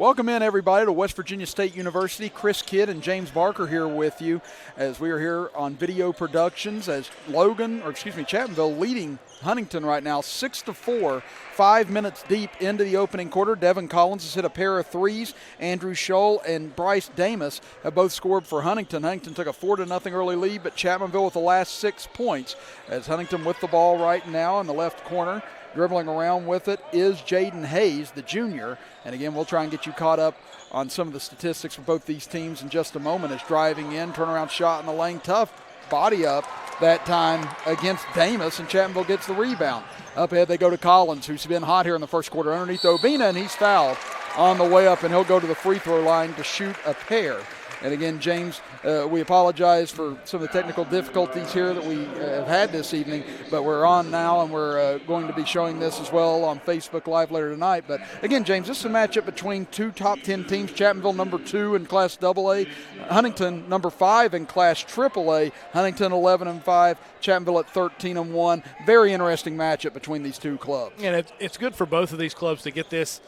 Welcome in, everybody, to West Virginia State University. Chris Kidd and James Barker here with you as we are here on video productions as Chapmanville leading Huntington right now 6-4, 5 minutes deep into the opening quarter. Devin Collins has hit a pair of threes. Andrew Scholl and Bryce Damus have both scored for Huntington. Huntington took a 4-0 early lead, but Chapmanville with the last 6 points as Huntington with the ball right now in the left corner. Dribbling around with it is Jaden Hayes, the junior. And again, we'll try and get you caught up on some of the statistics for both these teams in just a moment. As driving in, turnaround shot in the lane, tough body up that time against Damus, and Chapmanville gets the rebound. Up ahead they go to Collins, who's been hot here in the first quarter, underneath Obina, and he's fouled on the way up, and he'll go to the free throw line to shoot a pair. And again, James, we apologize for some of the technical difficulties here that we have had this evening, but we're on now, and we're going to be showing this as well on Facebook Live later tonight. But again, James, this is a matchup between two top 10 teams, Chapmanville number 2 in Class AA, Huntington number 5 in Class AAA, Huntington 11-5, Chapmanville at 13-1. Very interesting matchup between these two clubs. And it's good for both of these clubs to get this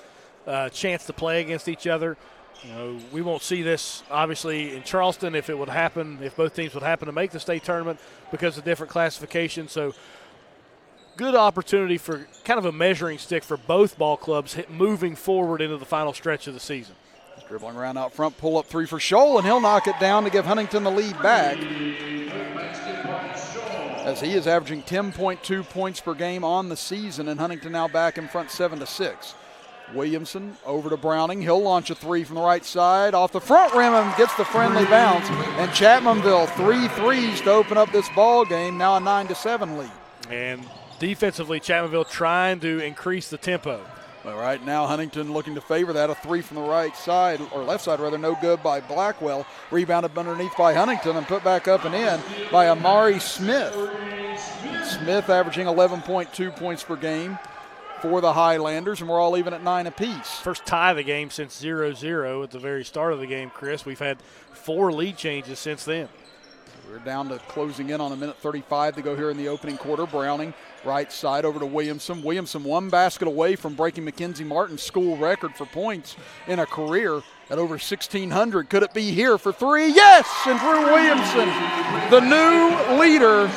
chance to play against each other. You know, we won't see this, obviously, in Charleston if both teams would happen to make the state tournament because of different classifications. So good opportunity for kind of a measuring stick for both ball clubs moving forward into the final stretch of the season. He's dribbling around out front, pull-up three for Scholl, and he'll knock it down to give Huntington the lead back, as he is averaging 10.2 points per game on the season, and Huntington now back in front 7-6. Williamson over to Browning. He'll launch a three from the right side off the front rim and gets the friendly bounce. And Chapmanville 3 threes to open up this ball game, now a 9-7 lead. And defensively, Chapmanville trying to increase the tempo. Well, right now, Huntington looking to favor that. A three from the right side, or left side rather, no good by Blackwell. Rebounded underneath by Huntington and put back up and in by Amari Smith. Smith averaging 11.2 points per game for the Highlanders, and we're all even at 9 apiece. First tie of the game since 0-0 at the very start of the game, Chris. We've had 4 lead changes since then. We're down to closing in on a minute 35 to go here in the opening quarter. Browning, right side over to Williamson. Williamson one basket away from breaking Mackenzie Martin's school record for points in a career at over 1,600. Could it be here for 3? Yes! And Drew Williamson, the new leader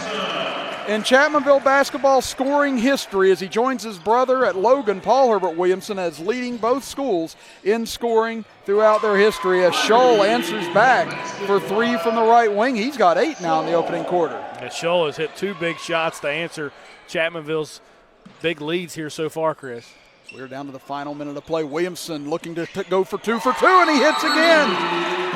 in Chapmanville basketball scoring history, as he joins his brother at Logan, Paul Herbert Williamson, as leading both schools in scoring throughout their history, as Scholl answers back for 3 from the right wing. He's got 8 now in the opening quarter. And Scholl has hit 2 big shots to answer Chapmanville's big leads here so far, Chris. We're down to the final minute of play. Williamson looking to go for 2 for 2, and he hits again.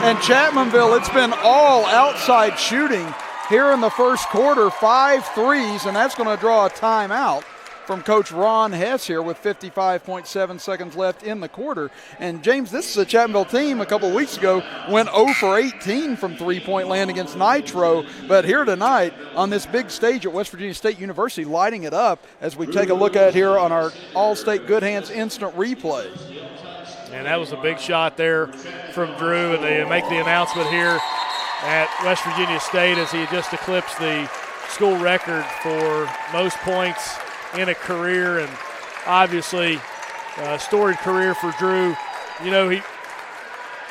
And Chapmanville, it's been all outside shooting here in the first quarter, 5 threes, and that's going to draw a timeout from Coach Ron Hess here with 55.7 seconds left in the quarter. And, James, this is a Chapmanville team a couple of weeks ago went 0 for 18 from three-point land against Nitro, but here tonight on this big stage at West Virginia State University, lighting it up as we take a look at here on our All-State Good Hands instant replay. And that was a big shot there from Drew, and they make the announcement here at West Virginia State as he just eclipsed the school record for most points in a career, and obviously a storied career for Drew. You know, he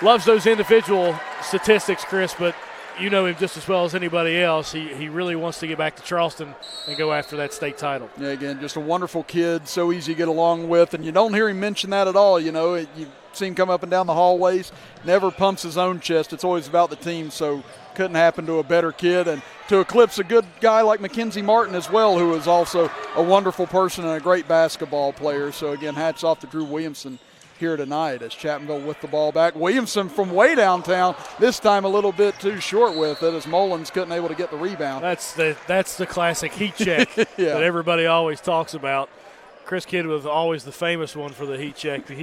loves those individual statistics, Chris, but you know him just as well as anybody else. He really wants to get back to Charleston and go after that state title. Yeah, again, just a wonderful kid, so easy to get along with, and you don't hear him mention that at all. You know, you see him come up and down the hallways, never pumps his own chest. It's always about the team, so couldn't happen to a better kid. And to eclipse a good guy like Mackenzie Martin as well, who is also a wonderful person and a great basketball player. So, again, hats off to Drew Williamson here tonight as Chapmanville with the ball back. Williamson from way downtown, this time a little bit too short with it as Mullins couldn't able to get the rebound. That's the classic heat check that everybody always talks about. Chris Kidd was always the famous one for the heat check. The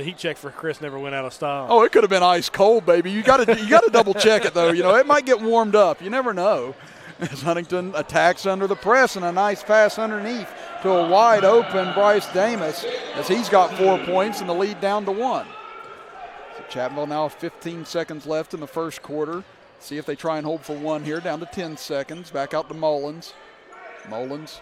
heat check for Chris never went out of style. Oh, it could have been ice cold, baby. You got to double check it though. You know, it might get warmed up. You never know. As Huntington attacks under the press, and a nice pass underneath to a wide open Bryce Damus as he's got 4 points and the lead down to 1. So Chapmanville now 15 seconds left in the first quarter. See if they try and hold for 1 here, down to 10 seconds. Back out to Mullins. Mullins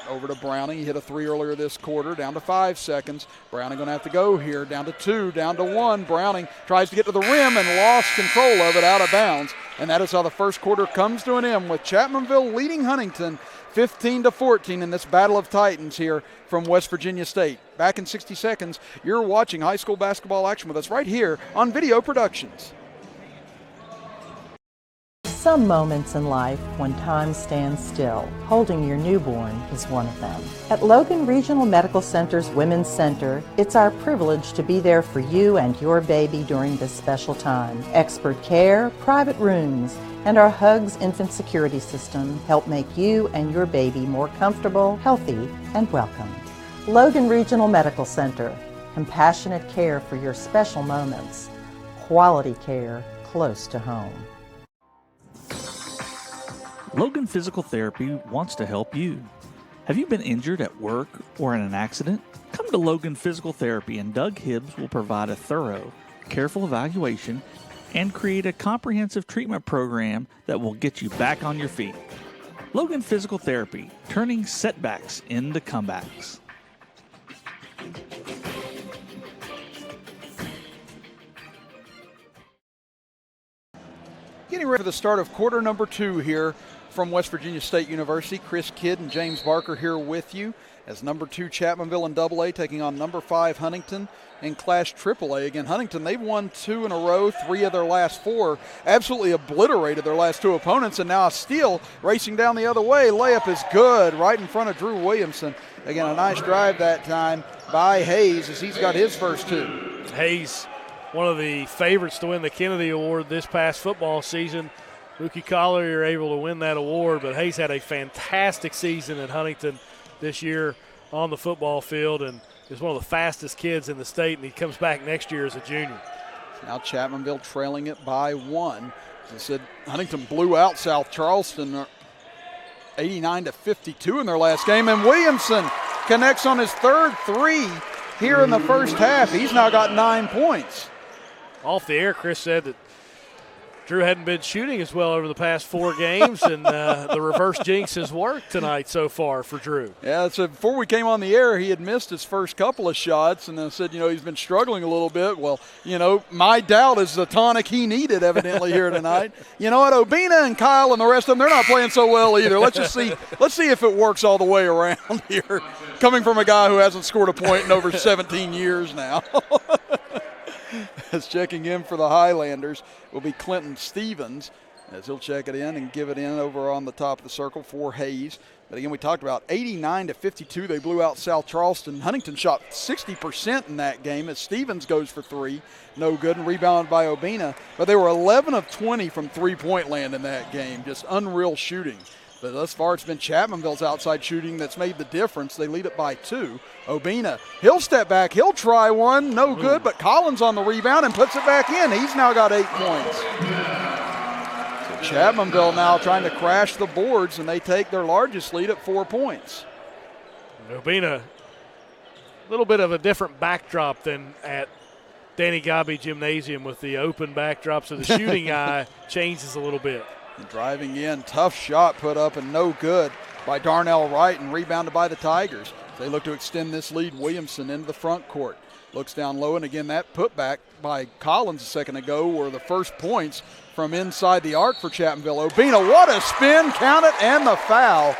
Over to Browning. He hit a 3 earlier this quarter, down to 5 seconds. Browning going to have to go here, down to 2, down to 1. Browning tries to get to the rim and lost control of it out of bounds. And that is how the first quarter comes to an end, with Chapmanville leading Huntington 15-14 in this battle of titans here from West Virginia State. Back in 60 seconds, you're watching high school basketball action with us right here on Video Productions. Some moments in life when time stands still. Holding your newborn is one of them. At Logan Regional Medical Center's Women's Center, it's our privilege to be there for you and your baby during this special time. Expert care, private rooms, and our Hugs infant security system help make you and your baby more comfortable, healthy, and welcome. Logan Regional Medical Center, compassionate care for your special moments. Quality care close to home. Logan Physical Therapy wants to help you. Have you been injured at work or in an accident? Come to Logan Physical Therapy and Doug Hibbs will provide a thorough, careful evaluation and create a comprehensive treatment program that will get you back on your feet. Logan Physical Therapy, turning setbacks into comebacks. Getting ready for the start of quarter number 2 here from West Virginia State University. Chris Kidd and James Barker here with you as number 2 Chapmanville in AA taking on number 5 Huntington in Class AAA. Again, Huntington, they've won 2 in a row, 3 of their last 4, absolutely obliterated their last 2 opponents, and now a steal racing down the other way. Layup is good right in front of Drew Williamson. Again, a nice drive that time by Hayes as he's got his first 2. Hayes, one of the favorites to win the Kennedy Award this past football season. Mookie Collier able to win that award, but Hayes had a fantastic season at Huntington this year on the football field and is one of the fastest kids in the state, and he comes back next year as a junior. Now Chapmanville trailing it by 1. As I said, Huntington blew out South Charleston 89-52 in their last game, and Williamson connects on his 3rd 3 here in the first half. He's now got 9 points. Off the air, Chris said that Drew hadn't been shooting as well over the past 4 games, and the reverse jinx has worked tonight so far for Drew. Yeah, so before we came on the air, he had missed his first couple of shots, and I said, he's been struggling a little bit. Well, my doubt is the tonic he needed evidently here tonight. You know what, Obina and Kyle and the rest of them, they're not playing so well either. Let's see if it works all the way around here, coming from a guy who hasn't scored a point in over 17 years now. As checking in for the Highlanders will be Clinton Stevens, as he'll check it in and give it in over on the top of the circle for Hayes. But again, we talked about 89-52. They blew out South Charleston. Huntington shot 60% in that game as Stevens goes for 3. No good, and rebounded by Obina. But they were 11 of 20 from three-point land in that game. Just unreal shooting. But thus far, it's been Chapmanville's outside shooting that's made the difference. They lead it by 2. Obina, he'll step back. He'll try one. No good, but Collins on the rebound and puts it back in. He's now got 8 points. So Chapmanville now trying to crash the boards, and they take their largest lead at 4 points. Obina, a little bit of a different backdrop than at Danny Gabi Gymnasium with the open backdrop, so the shooting eye changes a little bit. And driving in, tough shot put up and no good by Darnell Wright and rebounded by the Tigers. They look to extend this lead. Williamson into the front court. Looks down low, and again that putback by Collins a second ago were the first points from inside the arc for Chapmanville. Obina, what a spin, count it, and the foul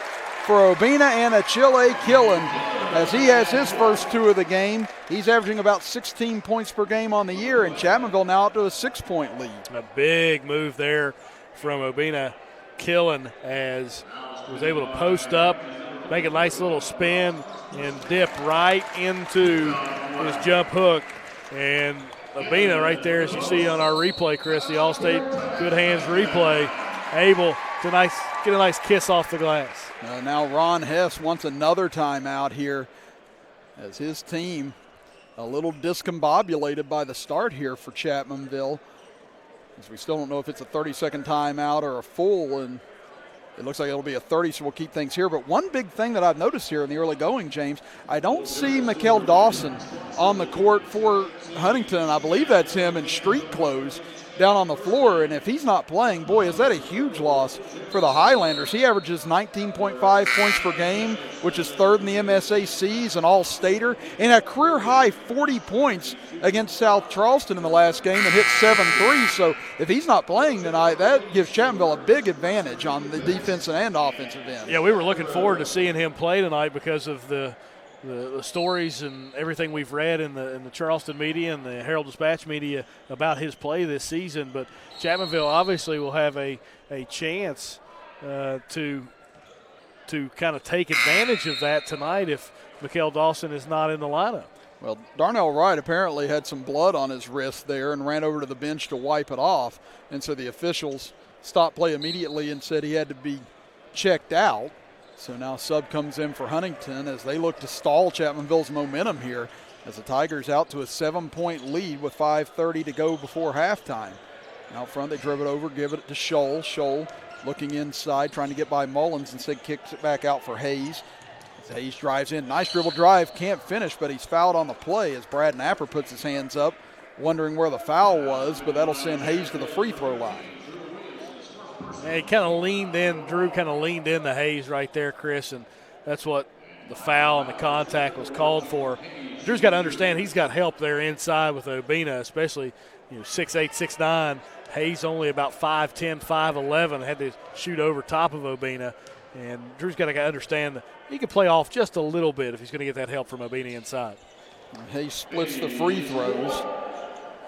for Obina and Achille Killen as he has his first 2 of the game. He's averaging about 16 points per game on the year, and Chapmanville now up to a 6-point lead. A big move there from Obina. Killen as was able to post up, make a nice little spin, and dip right into his jump hook. And Obina right there, as you see on our replay, Chris, the All-State Good Hands replay, able to get a nice kiss off the glass. Now Ron Hess wants another timeout here as his team a little discombobulated by the start here for Chapmanville. As we still don't know if it's a 30-second timeout or a full, and it looks like it'll be a 30, so we'll keep things here. But one big thing that I've noticed here in the early going, James, I don't see Mikkel Dawson on the court for Huntington. I believe that's him in street clothes. down on the floor, and if he's not playing, boy, is that a huge loss for the Highlanders. He averages 19.5 points per game, which is third in the MSAC. He's an all-stater, and a career-high 40 points against South Charleston in the last game and hit 7 threes. So if he's not playing tonight, that gives Chapmanville a big advantage on the defensive and offensive end. Yeah, we were looking forward to seeing him play tonight because of the stories and everything we've read in the Charleston media and the Herald-Dispatch media about his play this season. But Chapmanville obviously will have a chance to kind of take advantage of that tonight if Mikael Dawson is not in the lineup. Well, Darnell Wright apparently had some blood on his wrist there and ran over to the bench to wipe it off. And so the officials stopped play immediately and said he had to be checked out. So now sub comes in for Huntington as they look to stall Chapmanville's momentum here as the Tigers out to a 7-point lead with 5:30 to go before halftime. Out front, they dribble it over, give it to Scholl. Scholl looking inside, trying to get by Mullins, instead kicks it back out for Hayes. As Hayes drives in, nice dribble drive, can't finish, but he's fouled on the play as Brad Napper puts his hands up, wondering where the foul was, but that'll send Hayes to the free throw line. And he kind of leaned in, Drew kind of leaned into Hayes right there, Chris, and that's what the foul and the contact was called for. Drew's got to understand he's got help there inside with Obina, especially 6'8", 6'9". Hayes only about 5'10", 5'11", had to shoot over top of Obina. And Drew's got to understand that he can play off just a little bit if he's going to get that help from Obina inside. Hayes splits the free throws.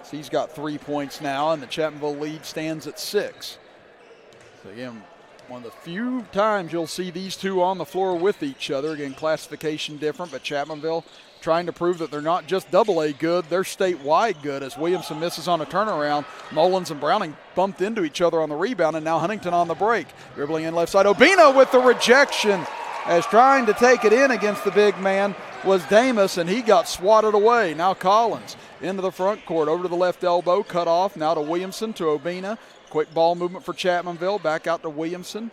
So he's got 3 points now, and the Chapmanville lead stands at 6. So again, one of the few times you'll see these two on the floor with each other. Again, classification different, but Chapmanville trying to prove that they're not just AA good, they're statewide good as Williamson misses on a turnaround. Mullins and Browning bumped into each other on the rebound, and now Huntington on the break. Dribbling in left side, Obina with the rejection as trying to take it in against the big man was Damus, and he got swatted away. Now Collins into the front court, over to the left elbow, cut off, now to Williamson, to Obina. Quick ball movement for Chapmanville, back out to Williamson.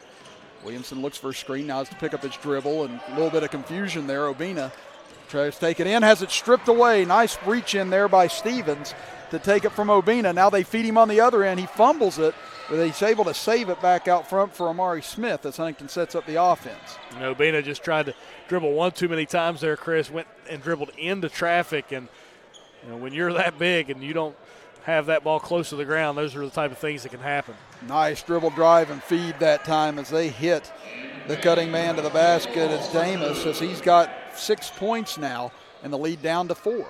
Williamson looks for a screen, now has to pick up his dribble, and a little bit of confusion there. Obina tries to take it in, has it stripped away. Nice reach in there by Stevens to take it from Obina. Now they feed him on the other end. He fumbles it, but he's able to save it back out front for Amari Smith as Huntington sets up the offense. Obina just tried to dribble one too many times there, Chris, went and dribbled into traffic. And when you're that big and you don't have that ball close to the ground, those are the type of things that can happen. Nice dribble drive and feed that time as they hit the cutting man to the basket. It's Damus as he's got 6 points now and the lead down to 4.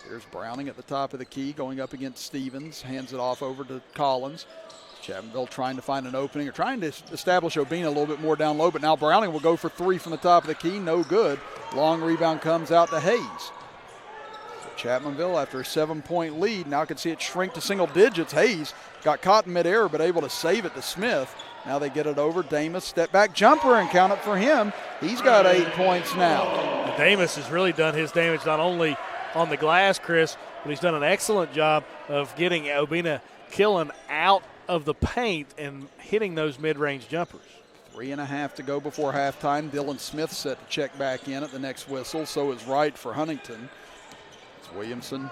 Here's Browning at the top of the key going up against Stevens, hands it off over to Collins. Chapmanville trying to find an opening or trying to establish Obina a little bit more down low, but now Browning will go for 3 from the top of the key, no good. Long rebound comes out to Hayes. Chapmanville, after a 7-point lead, now can see it shrink to single digits. Hayes got caught in midair, but able to save it to Smith. Now they get it over. Damus, step back jumper, and count it for him. He's got 8 points now. Damus has really done his damage not only on the glass, Chris, but he's done an excellent job of getting Obina Killen out of the paint and hitting those mid-range jumpers. 3.5 to go before halftime. Dylan Smith set to check back in at the next whistle. So is Wright for Huntington. Williamson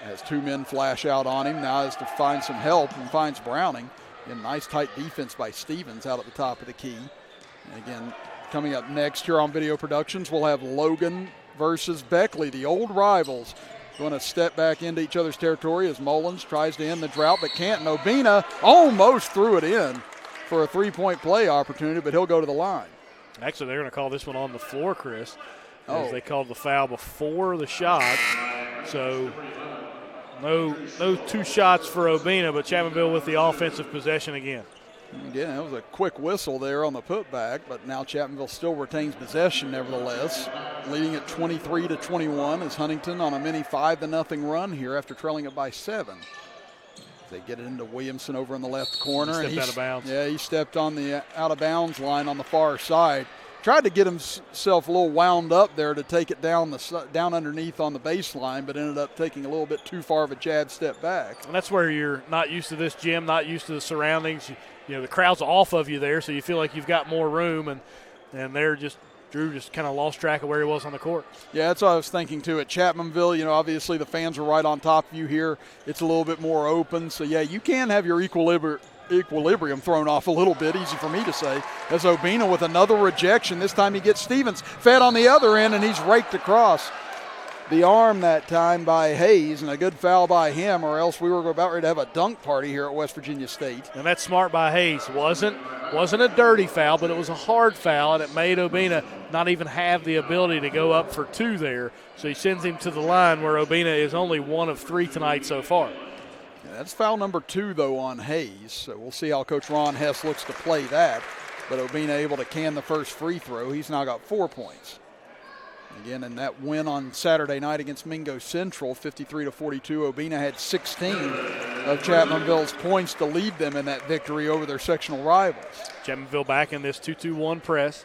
has 2 men flash out on him. Now has to find some help and finds Browning. Again, nice tight defense by Stevens out at the top of the key. And again, coming up next here on Video Productions, we'll have Logan versus Beckley, the old rivals, going to step back into each other's territory as Mullins tries to end the drought but can't. And Obina almost threw it in for a 3-point play opportunity, but he'll go to the line. Actually, they're going to call this one on the floor, Chris, as they called the foul before the shot. So no 2 shots for Obina, but Chapmanville with the offensive possession again. Again, that was a quick whistle there on the putback, but now Chapmanville still retains possession nevertheless, leading at 23-21 as Huntington on a mini 5-0 run here after trailing it by 7. They get it into Williamson over in the left corner. He stepped out of bounds. Yeah, he stepped on the out-of-bounds line on the far side. Tried to get himself a little wound up there to take it down underneath on the baseline, but ended up taking a little bit too far of a jab step back. And that's where you're not used to this gym, not used to the surroundings. The crowd's off of you there, so you feel like you've got more room, and they're just Drew just kind of lost track of where he was on the court. Yeah, that's what I was thinking too. At Chapmanville, obviously the fans are right on top of you here. It's a little bit more open. So, yeah, you can have your equilibrium thrown off a little bit, easy for me to say, as Obina with another rejection. This time he gets Stevens fed on the other end, and he's raked across the arm that time by Hayes, and a good foul by him, or else we were about ready to have a dunk party here at West Virginia State. And that's smart by Hayes. Wasn't a dirty foul, but it was a hard foul, and it made Obina not even have the ability to go up for two there. So he sends him to the line where Obina is only 1 of 3 tonight so far. Yeah, that's foul number 2, though, on Hayes. So we'll see how Coach Ron Hess looks to play that. But Obina able to can the first free throw. He's now got 4 points. Again, in that win on Saturday night against Mingo Central, 53-42, Obina had 16 of Chapmanville's points to lead them in that victory over their sectional rivals. Chapmanville back in this 2-2-1 press.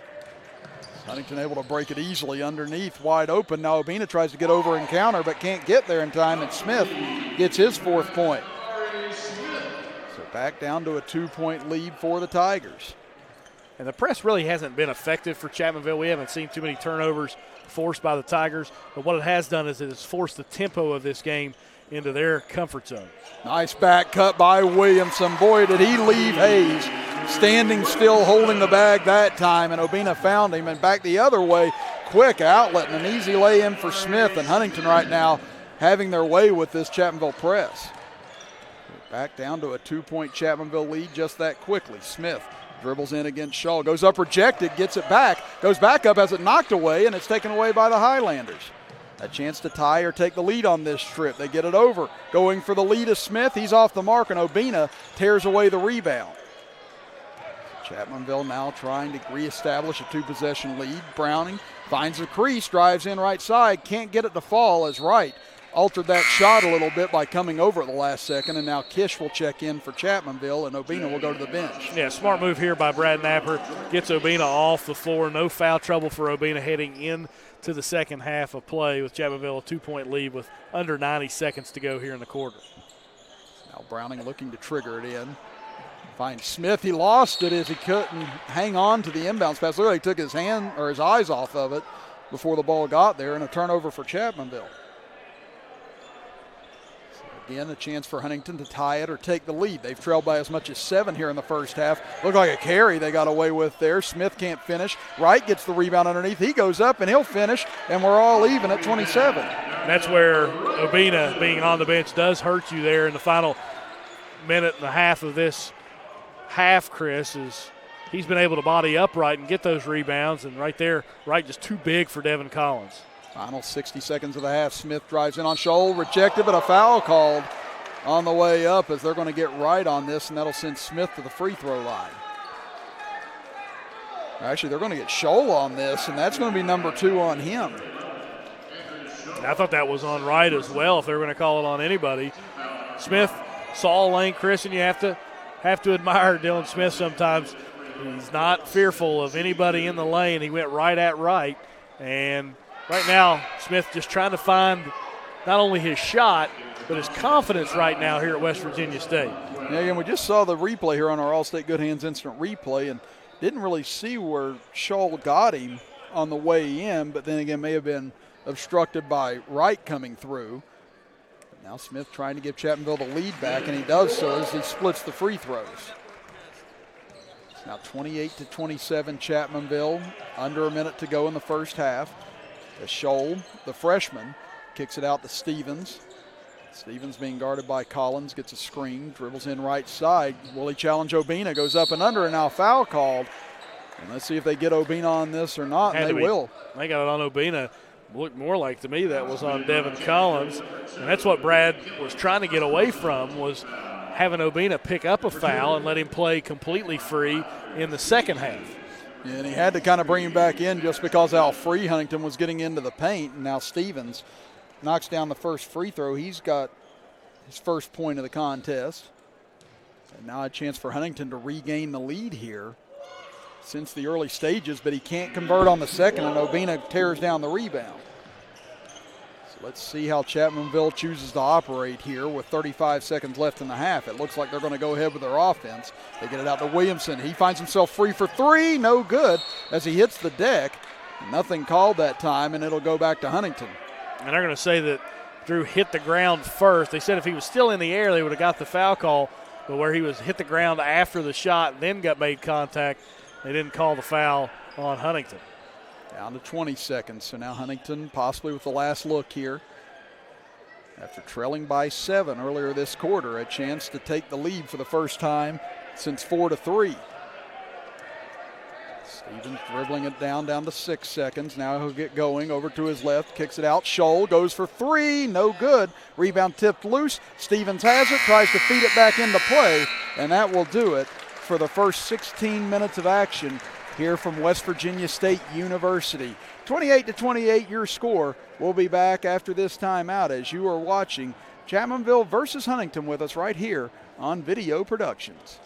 Huntington able to break it easily underneath, wide open. Now Obina tries to get over and counter, but can't get there in time, and Smith gets his 4th point. So back down to a 2-point lead for the Tigers. And the press really hasn't been effective for Chapmanville. We haven't seen too many turnovers forced by the Tigers, but what it has done is it has forced the tempo of this game into their comfort zone. Nice back cut by Williamson. Boy, did he leave Hayes standing still, holding the bag that time, and Obina found him, and back the other way. Quick outlet and an easy lay-in for Smith, and Huntington right now having their way with this Chapmanville press. Back down to a 2-point Chapmanville lead just that quickly. Smith dribbles in against Shaw, goes up rejected, gets it back, goes back up, has it knocked away, and it's taken away by the Highlanders. A chance to tie or take the lead on this trip. They get it over. Going for the lead is Smith. He's off the mark, and Obina tears away the rebound. Chapmanville now trying to reestablish a 2-possession lead. Browning finds a crease, drives in right side, can't get it to fall as Wright altered that shot a little bit by coming over at the last second, and now Kish will check in for Chapmanville, and Obina will go to the bench. Yeah, smart move here by Brad Napper. Gets Obina off the floor. No foul trouble for Obina heading into the second half of play with Chapmanville a 2-point lead with under 90 seconds to go here in the quarter. Now Browning looking to trigger it in. Finds Smith. He lost it as he couldn't hang on to the inbounds pass. Literally took his hand or his eyes off of it before the ball got there, and a turnover for Chapmanville. Again, a chance for Huntington to tie it or take the lead. They've trailed by as much as 7 here in the first half. Looked like a carry they got away with there. Smith can't finish. Wright gets the rebound underneath. He goes up and he'll finish, and we're all even at 27. That's where Obina being on the bench does hurt you there in the final minute and a half of this half, Chris, is he's been able to body up Wright and get those rebounds, and right there, Wright just too big for Devin Collins. Final 60 seconds of the half. Smith drives in on Scholl, rejected, but a foul called on the way up as they're going to get Wright on this, and that'll send Smith to the free throw line. Actually, they're going to get Scholl on this, and that's going to be number 2 on him. I thought that was on Wright as well if they were going to call it on anybody. Smith saw a lane, Chris, and you have to admire Dylan Smith sometimes. He's not fearful of anybody in the lane. He went right at Wright, and right now, Smith just trying to find not only his shot, but his confidence right now here at West Virginia State. Yeah, again, we just saw the replay here on our All-State Good Hands Instant Replay and didn't really see where Scholl got him on the way in, but then again may have been obstructed by Wright coming through. Now Smith trying to give Chapmanville the lead back, and he does so as he splits the free throws. It's now 28-27 Chapmanville, under a minute to go in the first half. As Scholl, the freshman, kicks it out to Stevens. Stevens being guarded by Collins, gets a screen, dribbles in right side. Will he challenge Obina? Goes up and under, and now foul called. And let's see if they get Obina on this or not, and they will. They got it on Obina. Looked more like to me that was on Devin Collins. And that's what Brad was trying to get away from, was having Obina pick up a foul and let him play completely free in the second half. Yeah, and he had to kind of bring him back in just because how free Huntington was getting into the paint. And now Stevens knocks down the first free throw. He's got his first point of the contest. And now a chance for Huntington to regain the lead here since the early stages, but he can't convert on the second, and Obina tears down the rebound. So let's see how Chapmanville chooses to operate here with 35 seconds left in the half. It looks like they're going to go ahead with their offense. They get it out to Williamson. He finds himself free for 3, no good, as he hits the deck. Nothing called that time, and it'll go back to Huntington. And they're going to say that Drew hit the ground first. They said if he was still in the air, they would have got the foul call, but where he was hit the ground after the shot, then got made contact, they didn't call the foul on Huntington. Down to 20 seconds, so now Huntington possibly with the last look here. After trailing by 7 earlier this quarter, a chance to take the lead for the first time since 4-3. Stevens dribbling it down to 6 seconds. Now he'll get going over to his left, kicks it out. Scholl goes for 3, no good. Rebound tipped loose. Stevens has it, tries to feed it back into play, and that will do it for the first 16 minutes of action here from West Virginia State University. 28-28 your score. We'll be back after this timeout as you are watching Chapmanville versus Huntington with us right here on Video Productions.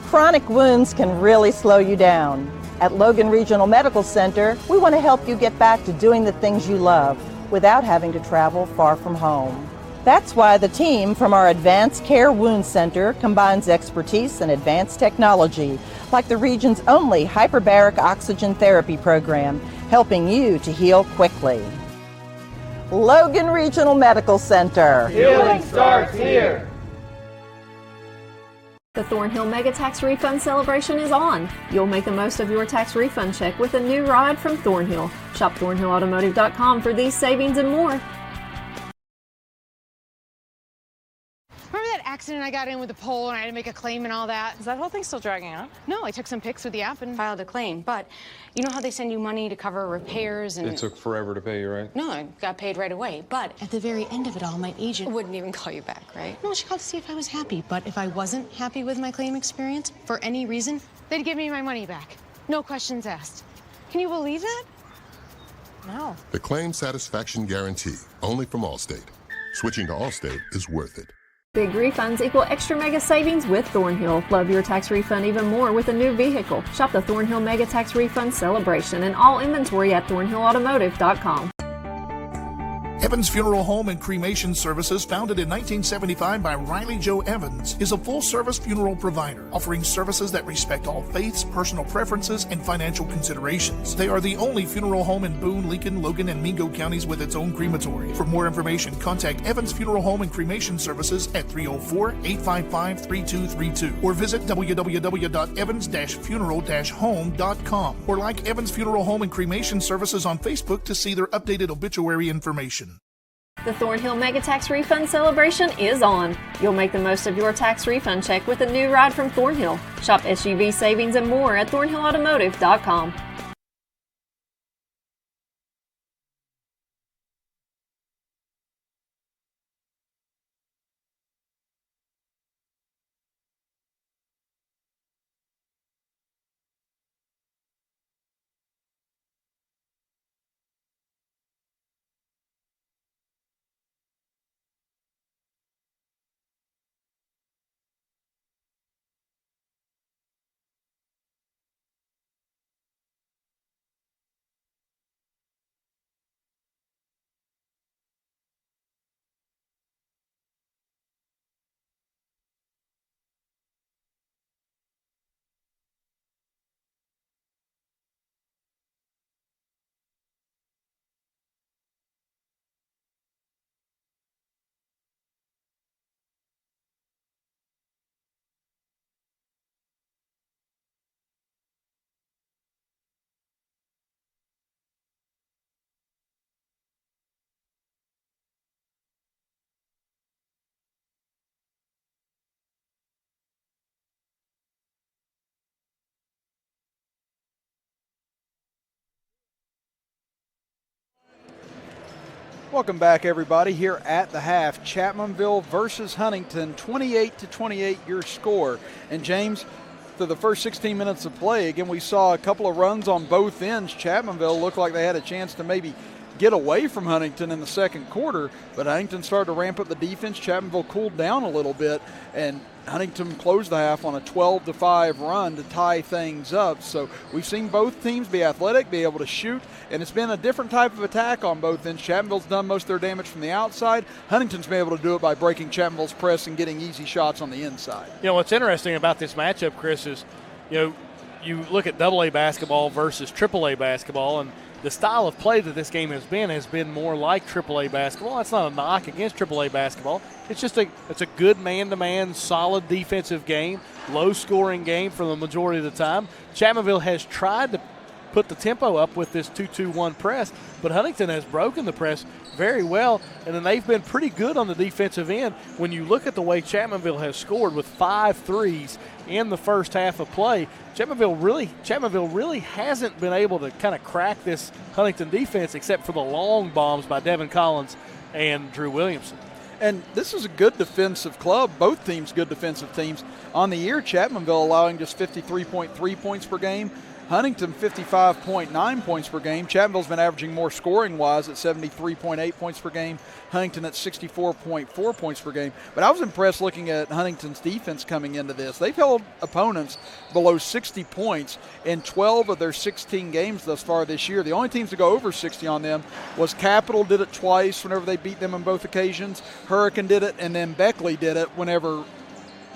Chronic wounds can really slow you down. At Logan Regional Medical Center, we want to help you get back to doing the things you love without having to travel far from home. That's why the team from our Advanced Care Wound Center combines expertise and advanced technology, like the region's only hyperbaric oxygen therapy program, helping you to heal quickly. Logan Regional Medical Center. Healing starts here. The Thornhill Mega Tax Refund Celebration is on. You'll make the most of your tax refund check with a new ride from Thornhill. Shop thornhillautomotive.com for these savings and more. Remember that accident I got in with the pole and I had to make a claim and all that? Is that whole thing still dragging on? No, I took some pics with the app and Filed a claim, but you know how they send you money to cover repairs and... It took forever to pay you, right? No, I got paid right away, but at the very end of it all, my agent wouldn't even call you back, right? No, she called to see if I was happy, but if I wasn't happy with my claim experience, for any reason... they'd give me my money back. No questions asked. Can you believe that? No. The claim satisfaction guarantee, only from Allstate. Switching to Allstate is worth it. Big refunds equal extra mega savings with Thornhill. Love your tax refund even more with a new vehicle. Shop the Thornhill Mega Tax Refund Celebration and all inventory at thornhillautomotive.com. Evans Funeral Home and Cremation Services, founded in 1975 by Riley Joe Evans, is a full-service funeral provider, offering services that respect all faiths, personal preferences, and financial considerations. They are the only funeral home in Boone, Lincoln, Logan, and Mingo counties with its own crematory. For more information, contact Evans Funeral Home and Cremation Services at 304-855-3232 or visit www.evans-funeral-home.com or like Evans Funeral Home and Cremation Services on Facebook to see their updated obituary information. The Thornhill Mega Tax Refund Celebration is on. You'll make the most of your tax refund check with a new ride from Thornhill. Shop SUV savings and more at thornhillautomotive.com. Welcome back, everybody, here at the half. Chapmanville versus Huntington, 28-28 your score. And James, through the first 16 minutes of play, again, we saw a couple of runs on both ends. Chapmanville looked like they had a chance to maybe get away from Huntington in the second quarter, but Huntington started to ramp up the defense. Chapmanville cooled down a little bit, and Huntington closed the half on a 12-5 run to tie things up. So we've seen both teams be athletic, be able to shoot, and it's been a different type of attack on both ends. Chapmanville's done most of their damage from the outside. Huntington's been able to do it by breaking Chapmanville's press and getting easy shots on the inside. You know, what's interesting about this matchup, Chris, is, you know, you look at AA basketball versus AAA basketball, and the style of play that this game has been more like AAA basketball. That's not a knock against AAA basketball. It's just it's a good man-to-man, solid defensive game, low-scoring game for the majority of the time. Chapmanville has tried to put the tempo up with this 2-2-1 press, but Huntington has broken the press very well, and then they've been pretty good on the defensive end. When you look at the way Chapmanville has scored with 5 threes in the first half of play, Chapmanville really hasn't been able to kind of crack this Huntington defense except for the long bombs by Devin Collins and Drew Williamson. And this is a good defensive club, both teams good defensive teams. On the year, Chapmanville allowing just 53.3 points per game. Huntington 55.9 points per game. Chapmanville's been averaging more scoring-wise at 73.8 points per game. Huntington at 64.4 points per game. But I was impressed looking at Huntington's defense coming into this. They've held opponents below 60 points in 12 of their 16 games thus far this year. The only teams to go over 60 on them was Capital did it twice whenever they beat them on both occasions. Hurricane did it, and then Beckley did it whenever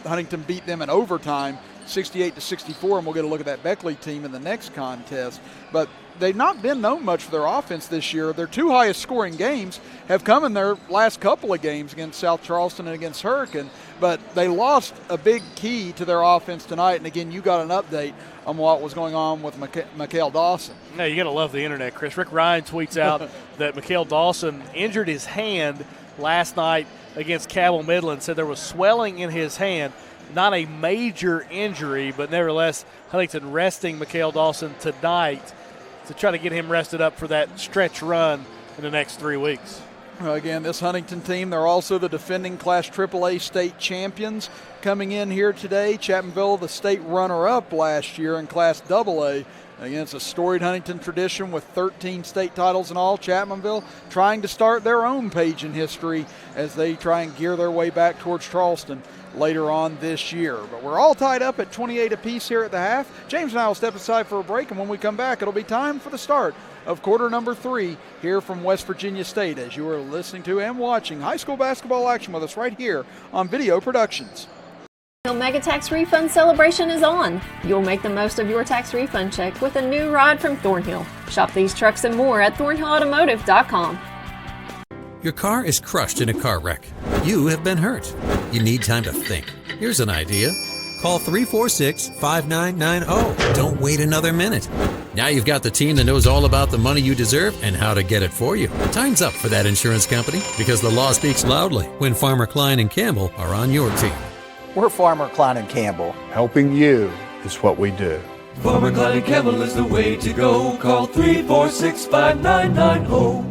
Huntington beat them in overtime. 68-64, and we'll get a look at that Beckley team in the next contest. But they've not been known much for their offense this year. Their 2 highest scoring games have come in their last couple of games against South Charleston and against Hurricane, but they lost a big key to their offense tonight. And again, you got an update on what was going on with Mikhail Dawson. Yeah, you got to love the internet, Chris. Rick Ryan tweets out that Mikhail Dawson injured his hand last night against Cabell Midland, said there was swelling in his hand. Not a major injury, but nevertheless, Huntington resting Mikhail Dawson tonight to try to get him rested up for that stretch run in the next 3 weeks. Again, this Huntington team, they're also the defending Class AAA state champions coming in here today. Chapmanville, the state runner-up last year in Class AA. Again, it's a storied Huntington tradition with 13 state titles in all. Chapmanville trying to start their own page in history as they try and gear their way back towards Charleston later on this year. But we're all tied up at 28 apiece here at the half. James and I will step aside for a break, and when we come back, it'll be time for the start of quarter number 3 here from West Virginia State as you are listening to and watching high school basketball action with us right here on Video Productions. Mega Tax Refund Celebration is on. You'll make the most of your tax refund check with a new ride from Thornhill. Shop these trucks and more at thornhillautomotive.com. Your car is crushed in a car wreck. You have been hurt. You need time to think. Here's an idea. Call 346-5990. Don't wait another minute. Now you've got the team that knows all about the money you deserve and how to get it for you. Time's up for that insurance company because the law speaks loudly when Farmer Klein and Campbell are on your team. We're Farmer Klein and Campbell. Helping you is what we do. Farmer Klein and Campbell is the way to go. Call 346-5990.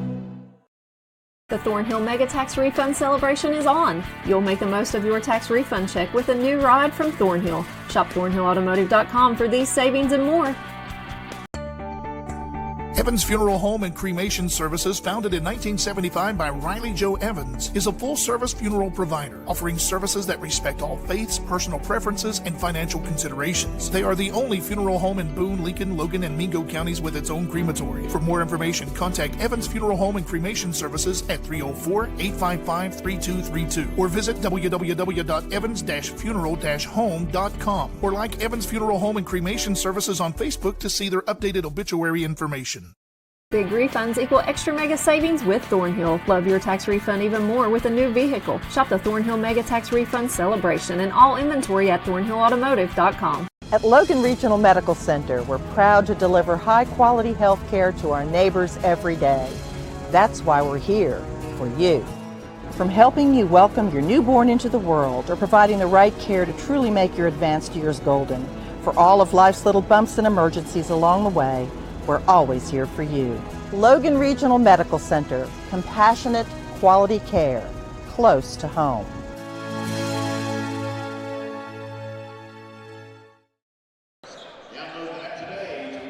The Thornhill Mega Tax Refund Celebration is on. You'll make the most of your tax refund check with a new ride from Thornhill. Shop thornhillautomotive.com for these savings and more. Evans Funeral Home and Cremation Services, founded in 1975 by Riley Joe Evans, is a full-service funeral provider, offering services that respect all faiths, personal preferences, and financial considerations. They are the only funeral home in Boone, Lincoln, Logan, and Mingo counties with its own crematory. For more information, contact Evans Funeral Home and Cremation Services at 304-855-3232 or visit www.evans-funeral-home.com or like Evans Funeral Home and Cremation Services on Facebook to see their updated obituary information. Big refunds equal extra mega savings with Thornhill. Love your tax refund even more with a new vehicle. Shop the Thornhill Mega Tax Refund Celebration and all inventory at thornhillautomotive.com. At Logan Regional Medical Center, we're proud to deliver high-quality health care to our neighbors every day. That's why we're here, for you. From helping you welcome your newborn into the world or providing the right care to truly make your advanced years golden, for all of life's little bumps and emergencies along the way, we're always here for you. Logan Regional Medical Center, compassionate, quality care, close to home.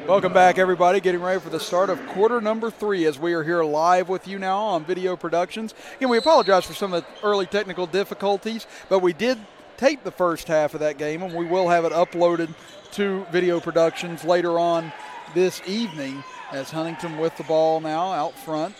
Welcome back, everybody. Getting ready for the start of quarter number 3 as we are here live with you now on Video Productions. Again, we apologize for some of the early technical difficulties, but we did tape the first half of that game, and we will have it uploaded to Video Productions later on this evening as Huntington with the ball now out front.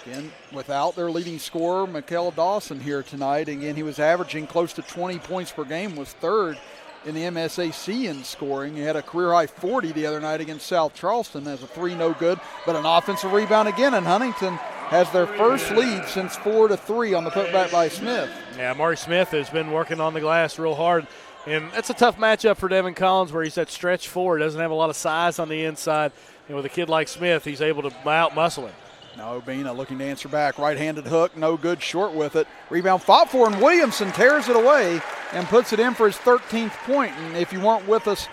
Again, without their leading scorer, Mikhail Dawson here tonight. Again, he was averaging close to 20 points per game, was third in the MSAC in scoring. He had a career-high 40 the other night against South Charleston as a 3, no good, but an offensive rebound again, and Huntington has their first lead since 4-3 on the putback by Smith. Yeah, Amari Smith has been working on the glass real hard, and that's a tough matchup for Devin Collins where he's at stretch 4, doesn't have a lot of size on the inside, and with a kid like Smith, he's able to out-muscle him. Now Obina looking to answer back. Right-handed hook, no good, short with it. Rebound fought for, and Williamson tears it away and puts it in for his 13th point. And if you weren't with us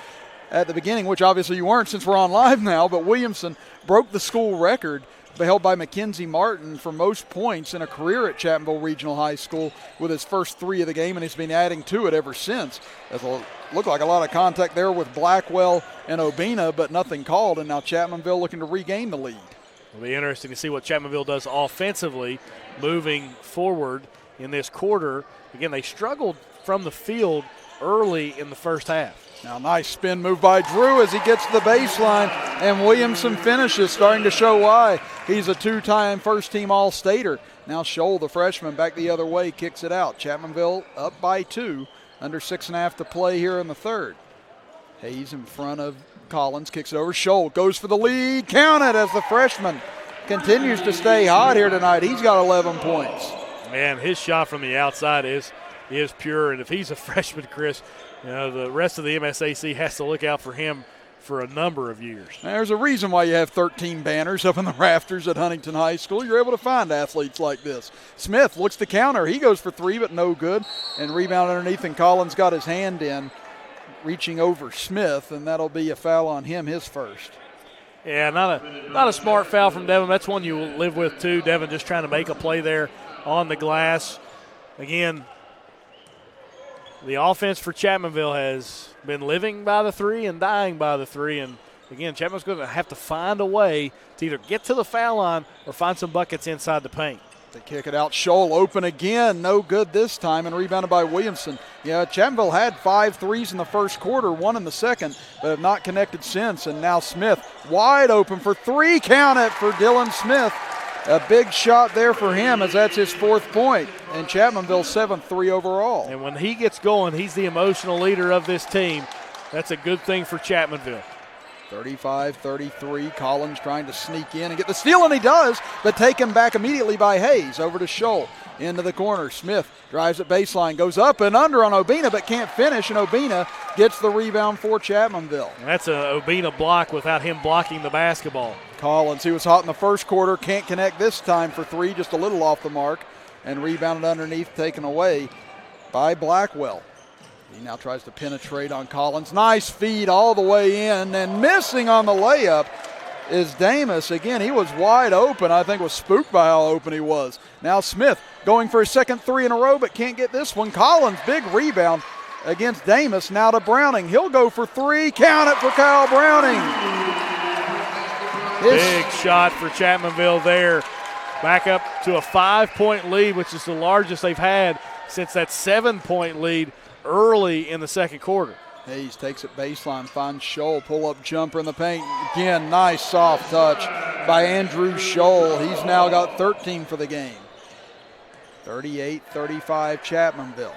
at the beginning, which obviously you weren't since we're on live now, but Williamson broke the school record held by Mackenzie Martin for most points in a career at Chapmanville Regional High School with his first 3 of the game, and he's been adding to it ever since. It'll look like a lot of contact there with Blackwell and Obina, but nothing called, and now Chapmanville looking to regain the lead. It'll be interesting to see what Chapmanville does offensively moving forward in this quarter. Again, they struggled from the field early in the first half. Now nice spin move by Drew as he gets to the baseline, and Williamson finishes, starting to show why. He's a 2-time first-team All-Stater. Now Scholl, the freshman, back the other way, kicks it out. Chapmanville up by 2, under 6.5 to play here in the third. Hayes in front of Collins, kicks it over. Scholl goes for the lead. Count it as the freshman continues to stay hot here tonight. He's got 11 points. Man, his shot from the outside is pure, and if he's a freshman, Chris, the rest of the MSAC has to look out for him for a number of years. There's a reason why you have 13 banners up in the rafters at Huntington High School. You're able to find athletes like this. Smith looks to counter. He goes for 3, but no good. And rebound underneath, and Collins got his hand in, reaching over Smith, and that'll be a foul on him, his first. Yeah, not a smart foul from Devin. That's one you live with too. Devin just trying to make a play there on the glass. Again, the offense for Chapmanville has been living by the 3 and dying by the 3. And, again, Chapmanville's going to have to find a way to either get to the foul line or find some buckets inside the paint. They kick it out. Scholl open again. No good this time, and rebounded by Williamson. Yeah, Chapmanville had 5 threes in the first quarter, 1 in the second, but have not connected since. And now Smith wide open for 3. Count it for Dylan Smith. A big shot there for him, as that's his 4th point. And Chapmanville's 7th 3 overall. And when he gets going, he's the emotional leader of this team. That's a good thing for Chapmanville. 35-33, Collins trying to sneak in and get the steal, and he does, but taken back immediately by Hayes. Over to Scholl, into the corner. Smith drives at baseline, goes up and under on Obina, but can't finish, and Obina gets the rebound for Chapmanville. And that's a Obina block without him blocking the basketball. Collins, he was hot in the first quarter, can't connect this time for 3, just a little off the mark, and rebounded underneath, taken away by Blackwell. He now tries to penetrate on Collins. Nice feed all the way in, and missing on the layup is Damus. Again, he was wide open. I think was spooked by how open he was. Now Smith going for his second 3 in a row, but can't get this one. Collins, big rebound against Damus. Now to Browning. He'll go for 3. Count it for Kyle Browning. Big shot for Chapmanville there. Back up to a 5-point lead, which is the largest they've had since that 7-point lead early in the second quarter. Hayes takes it baseline, finds Scholl, pull-up jumper in the paint. Again, nice soft touch by Andrew Scholl. He's now got 13 for the game. 38-35 Chapmanville.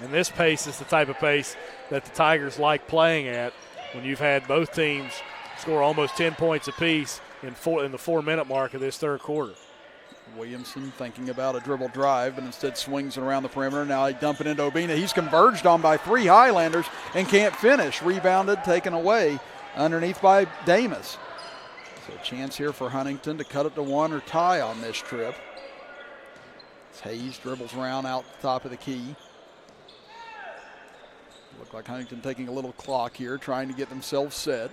And this pace is the type of pace that the Tigers like playing at when you've had both teams score almost 10 points apiece in the 4-minute mark of this third quarter. Williamson thinking about a dribble drive, but instead swings it around the perimeter. Now he dump it into Obina. He's converged on by 3 Highlanders and can't finish. Rebounded, taken away underneath by Damus. So a chance here for Huntington to cut it to 1 or tie on this trip. As Hayes dribbles around out the top of the key. Look like Huntington taking a little clock here, trying to get themselves set.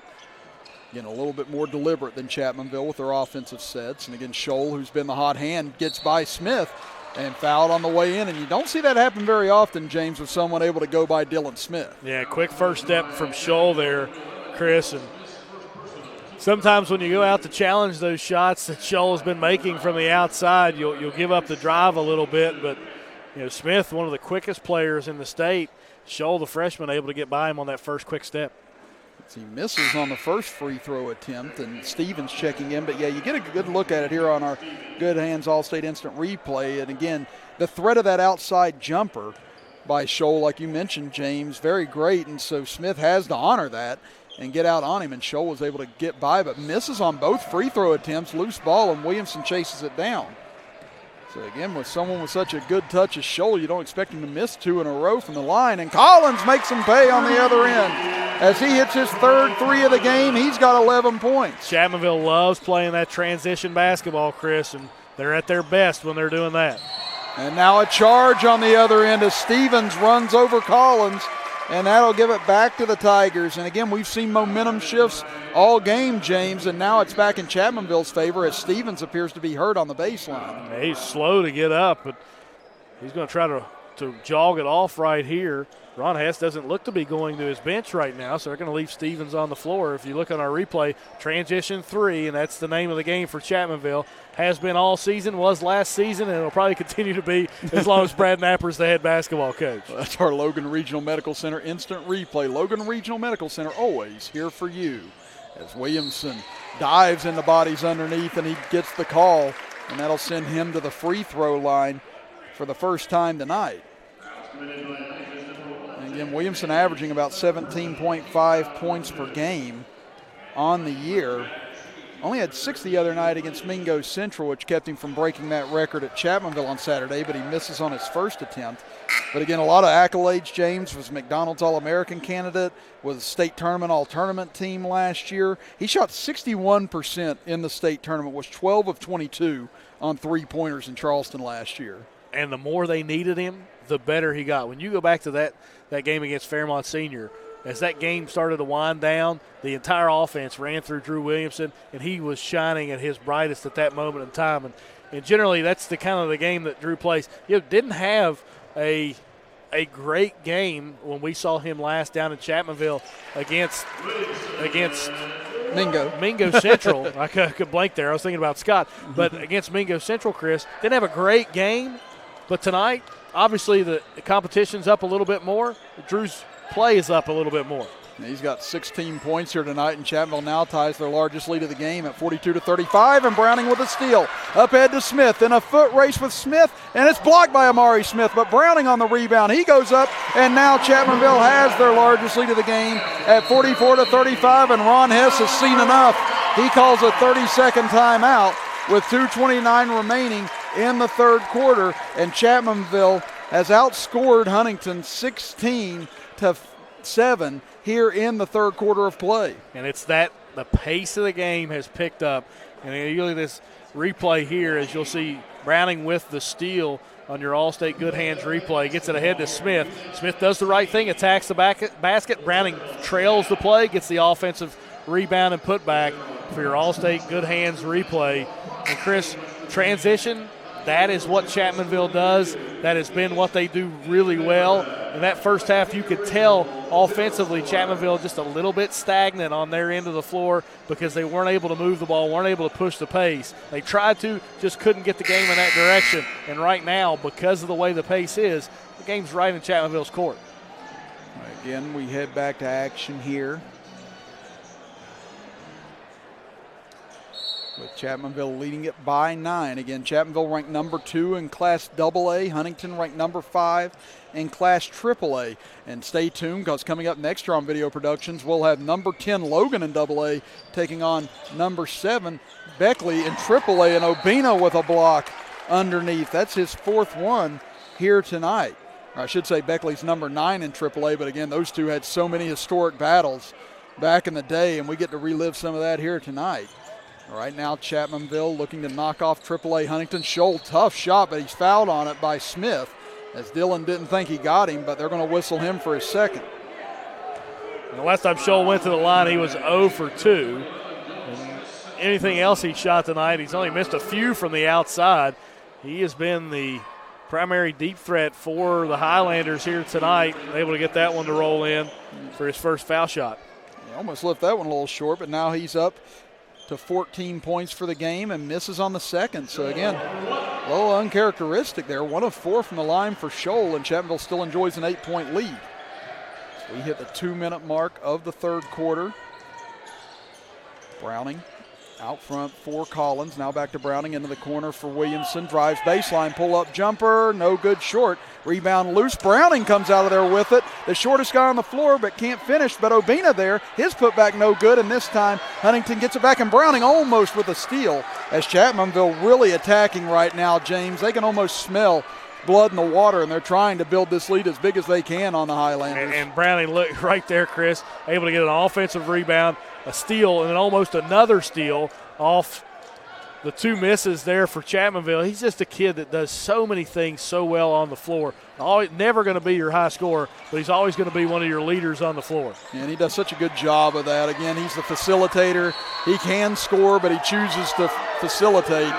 Again, a little bit more deliberate than Chapmanville with their offensive sets. And again, Scholl, who's been the hot hand, gets by Smith and fouled on the way in. And you don't see that happen very often, James, with someone able to go by Dylan Smith. Yeah, quick first step from Scholl there, Chris. And sometimes when you go out to challenge those shots that Scholl has been making from the outside, you'll give up the drive a little bit. But, Smith, one of the quickest players in the state, Scholl, the freshman, able to get by him on that first quick step. He misses on the first free throw attempt, and Stevens checking in. But, yeah, you get a good look at it here on our Good Hands All-State Instant Replay. And, again, the threat of that outside jumper by Scholl, like you mentioned, James. Very great, and so Smith has to honor that and get out on him, and Scholl was able to get by, but misses on both free throw attempts, loose ball, and Williamson chases it down. So again, with someone with such a good touch as Scholl, you don't expect him to miss 2 in a row from the line, and Collins makes him pay on the other end. As he hits his third 3 of the game, he's got 11 points. Chapmanville loves playing that transition basketball, Chris, and they're at their best when they're doing that. And now a charge on the other end as Stevens runs over Collins, and that'll give it back to the Tigers. And again, we've seen momentum shifts all game, James, and now it's back in Chapmanville's favor as Stevens appears to be hurt on the baseline. He's slow to get up, but he's going to try to jog it off right here. Ron Hess doesn't look to be going to his bench right now, so they're going to leave Stevens on the floor. If you look on our replay, transition 3, and that's the name of the game for Chapmanville. Has been all season, was last season, and it'll probably continue to be as long as Brad Napper's the head basketball coach. Well, that's our Logan Regional Medical Center instant replay. Logan Regional Medical Center, always here for you. As Williamson dives in the bodies underneath, and he gets the call, and that'll send him to the free throw line for the first time tonight. And again, Williamson averaging about 17.5 points per game on the year. Only had 6 the other night against Mingo Central, which kept him from breaking that record at Chapmanville on Saturday, but he misses on his first attempt. But again, a lot of accolades. James was McDonald's All-American candidate, was state tournament all-tournament team last year. He shot 61% in the state tournament, was 12 of 22 on three-pointers in Charleston last year. And the more they needed him, the better he got. When you go back to that game against Fairmont Senior, as that game started to wind down, the entire offense ran through Drew Williamson, and he was shining at his brightest at that moment in time. And generally, that's the kind of the game that Drew plays. Didn't have a great game when we saw him last down in Chapmanville against Mingo Central. I could blank there. I was thinking about Scott. But against Mingo Central, Chris, didn't have a great game. But tonight, obviously the competition's up a little bit more. Drew's play is up a little bit more. He's got 16 points here tonight, and Chapmanville now ties their largest lead of the game at 42-35, and Browning with a steal. Up ahead to Smith in a foot race with Smith, and it's blocked by Amari Smith, but Browning on the rebound. He goes up, and now Chapmanville has their largest lead of the game at 44-35, and Ron Hess has seen enough. He calls a 30-second timeout with 2:29 remaining in the third quarter, and Chapmanville has outscored Huntington 16-7 here in the third quarter of play. And it's that the pace of the game has picked up. And you look at this replay here, as you'll see Browning with the steal on your All-State Good Hands replay. Gets it ahead to Smith. Smith does the right thing, attacks the basket. Browning trails the play, gets the offensive rebound and put back for your All-State Good Hands replay. And Chris, transition, that is what Chapmanville does. That has been what they do really well. In that first half, you could tell offensively Chapmanville just a little bit stagnant on their end of the floor because they weren't able to move the ball, weren't able to push the pace. They tried to, just couldn't get the game in that direction. And right now, because of the way the pace is, the game's right in Chapmanville's court. Again, we head back to action here, with Chapmanville leading it by 9. Again, Chapmanville ranked number 2 in Class AA. Huntington ranked number 5 in Class AAA. And stay tuned, because coming up next year on Video Productions, we'll have number 10 Logan in AA taking on number 7 Beckley in AAA, and Obina with a block underneath. That's his 4th one here tonight. Or I should say Beckley's number 9 in AAA, but again, those two had so many historic battles back in the day, and we get to relive some of that here tonight. Right now, Chapmanville looking to knock off AAA Huntington. Scholl, tough shot, but he's fouled on it by Smith, as Dillon didn't think he got him, but they're going to whistle him for his second. And the last time Scholl went to the line, he was 0 for 2. And anything else he shot tonight, he's only missed a few from the outside. He has been the primary deep threat for the Highlanders here tonight, able to get that one to roll in for his first foul shot. He almost left that one a little short, but now he's up to 14 points for the game and misses on the second. So again, a little uncharacteristic there. 1 of 4 from the line for Scholl, and Chapmanville still enjoys an 8-point lead. So we hit the 2-minute mark of the third quarter. Browning Out front for Collins. Now back to Browning into the corner for Williamson. Drives baseline, pull-up jumper, no good, short. Rebound loose. Browning comes out of there with it. The shortest guy on the floor, but can't finish. But Obina there, his putback no good, and this time Huntington gets it back, and Browning almost with a steal. As Chapmanville really attacking right now, James. They can almost smell blood in the water, and they're trying to build this lead as big as they can on the Highlanders. And Browning, look right there, Chris, able to get an offensive rebound, a steal, and then almost another steal off the two misses there for Chapmanville. He's just a kid that does so many things so well on the floor. Never going to be your high scorer, but he's always going to be one of your leaders on the floor. And he does such a good job of that. Again, he's the facilitator. He can score, but he chooses to facilitate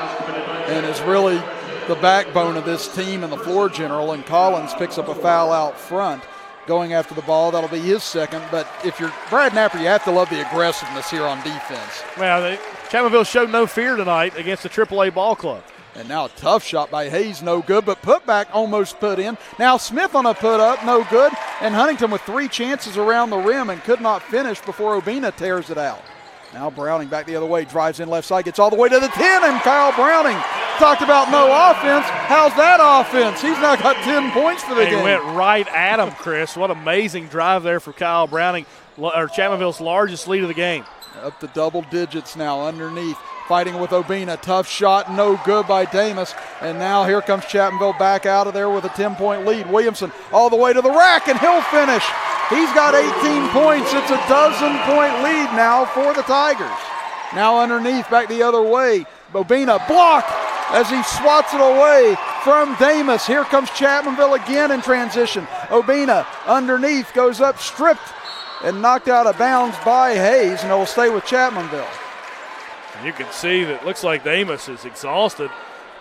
and is really the backbone of this team and the floor general. And Collins picks up a foul out front going after the ball. That'll be his second. But if you're Brad Napper, you have to love the aggressiveness here on defense. Well, Chapmanville showed no fear tonight against the AAA ball club. And now a tough shot by Hayes, no good, but putback almost put in. Now Smith on a put up, no good. And Huntington with 3 chances around the rim and could not finish before Obina tears it out. Now Browning back the other way, drives in left side, gets all the way to the 10, and Kyle Browning talked about no offense. How's that offense? He's now got 10 points for the game. He went right at him, Chris. What amazing drive there for Kyle Browning, or Chapmanville's largest lead of the game. Up to double digits now underneath. Fighting with Obina. Tough shot, no good by Damus. And now here comes Chapmanville back out of there with a 10-point lead. Williamson all the way to the rack, and he'll finish. He's got 18 points. It's a 12-point lead now for the Tigers. Now underneath, back the other way. Obina blocked as he swats it away from Damus. Here comes Chapmanville again in transition. Obina underneath, goes up, stripped, and knocked out of bounds by Hayes, and it will stay with Chapmanville. You can see that it looks like Damus is exhausted,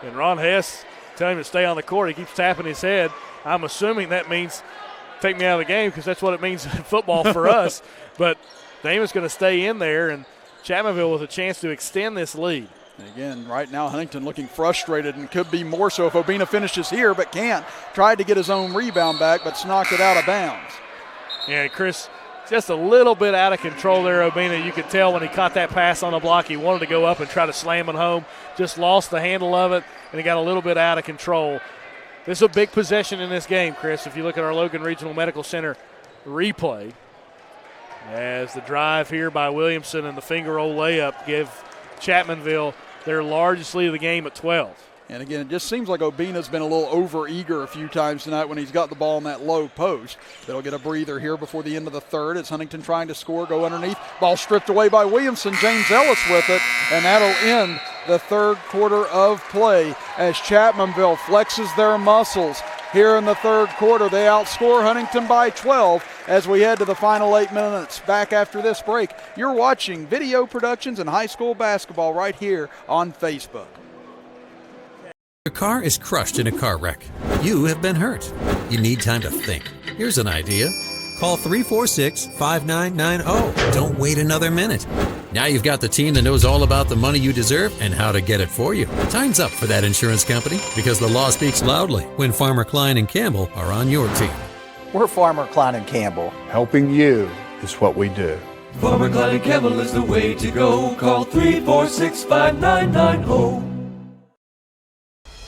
and Ron Hess telling him to stay on the court. He keeps tapping his head. I'm assuming that means take me out of the game, because that's what it means in football for us. But Damus going to stay in there, and Chapmanville with a chance to extend this lead. And again, right now Huntington looking frustrated, and could be more so if Obina finishes here, but can't. Tried to get his own rebound back, but knocked it out of bounds. Yeah, Chris, just a little bit out of control there, Obina. You could tell when he caught that pass on the block, he wanted to go up and try to slam it home. Just lost the handle of it, and he got a little bit out of control. This is a big possession in this game, Chris, if you look at our Logan Regional Medical Center replay. As the drive here by Williamson and the finger roll layup give Chapmanville their largest lead of the game at 12. And again, it just seems like Obina's been a little over-eager a few times tonight when he's got the ball in that low post. They'll get a breather here before the end of the third. It's Huntington trying to score, go underneath. Ball stripped away by Williamson. James Ellis with it, and that'll end the third quarter of play as Chapmanville flexes their muscles. Here in the third quarter, they outscore Huntington by 12 as we head to the final 8 minutes. Back after this break, you're watching Video Productions and High School Basketball right here on Facebook. Your car is crushed in a car wreck. You have been hurt. You need time to think. Here's an idea. Call 346-5990. Don't wait another minute. Now you've got the team that knows all about the money you deserve and how to get it for you. Time's up for that insurance company, because the law speaks loudly when Farmer Klein and Campbell are on your team. We're Farmer Klein and Campbell. Helping you is what we do. Farmer Klein and Campbell is the way to go. Call 346-5990.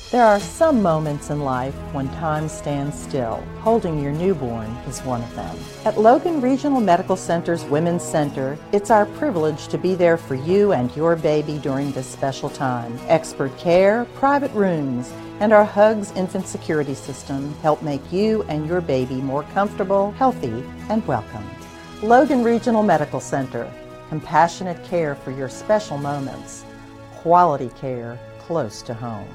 There are some moments in life when time stands still. Holding your newborn is one of them. At Logan Regional Medical Center's Women's Center, it's our privilege to be there for you and your baby during this special time. Expert care, private rooms, and our Hugs infant security system help make you and your baby more comfortable, healthy, and welcome. Logan Regional Medical Center, compassionate care for your special moments. Quality care close to home.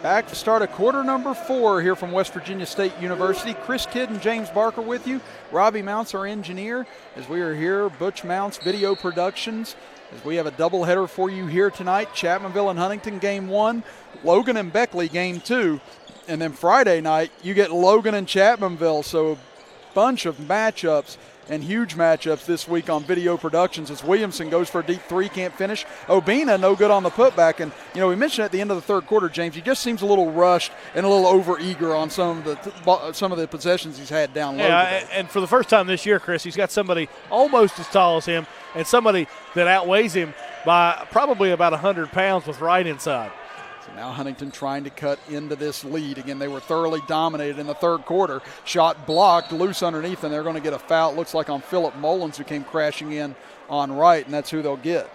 Back to start a quarter number 4 here from West Virginia State University. Chris Kidd and James Barker with you. Robbie Mounts, our engineer, as we are here. Butch Mounts, Video Productions, as we have a doubleheader for you here tonight. Chapmanville and Huntington, game 1. Logan and Beckley, game 2. And then Friday night, you get Logan and Chapmanville. So a bunch of matchups and huge matchups this week on Video Productions as Williamson goes for a deep 3, can't finish. Obina no good on the putback. And, you know, we mentioned at the end of the third quarter, James, he just seems a little rushed and a little over-eager on some of the possessions he's had down low. Yeah, and for the first time this year, Chris, he's got somebody almost as tall as him and somebody that outweighs him by probably about 100 pounds with Wright inside. So now Huntington trying to cut into this lead. Again, they were thoroughly dominated in the third quarter. Shot blocked, loose underneath, and they're going to get a foul. It looks like on Philip Mullins, who came crashing in on Wright, and that's who they'll get.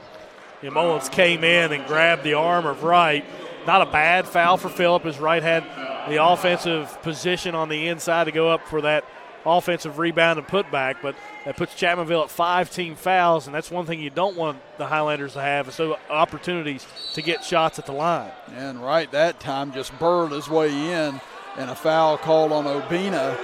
Yeah, Mullins came in and grabbed the arm of Wright. Not a bad foul for Philip, as Wright had the offensive position on the inside to go up for that offensive rebound and putback, but that puts Chapmanville at 5 team fouls, and that's one thing you don't want the Highlanders to have, is those opportunities to get shots at the line. And Wright that time just burrowed his way in, and a foul called on Obina.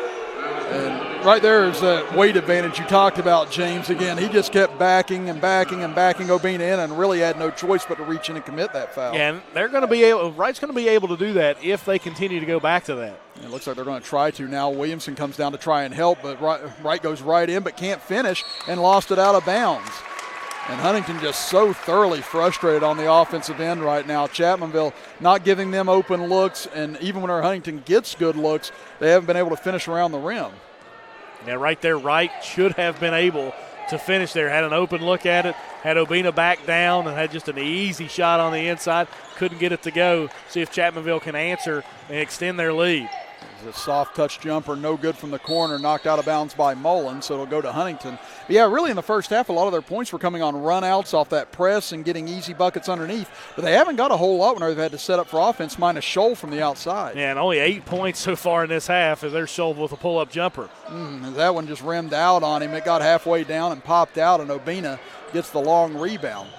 And right there is that weight advantage you talked about, James. Again, he just kept backing and backing and backing Obina in, and really had no choice but to reach in and commit that foul. Yeah, and they're going to be able, Wright's going to be able to do that if they continue to go back to that. It looks like they're going to try to now. Williamson comes down to try and help, but Wright goes right in but can't finish and lost it out of bounds. And Huntington just so thoroughly frustrated on the offensive end right now. Chapmanville not giving them open looks, and even when Huntington gets good looks, they haven't been able to finish around the rim. Yeah, right there, Wright should have been able to finish there. Had an open look at it, had Obina back down, and had just an easy shot on the inside. Couldn't get it to go. See if Chapmanville can answer and extend their lead. A soft touch jumper, no good from the corner, knocked out of bounds by Mullen, so it'll go to Huntington. But yeah, really in the first half, a lot of their points were coming on run-outs off that press and getting easy buckets underneath. But they haven't got a whole lot when they've had to set up for offense, minus Scholl from the outside. Yeah, and only 8 points so far in this half as they're Scholl with a pull-up jumper. That one just rimmed out on him. It got halfway down and popped out, and Obina gets the long rebound.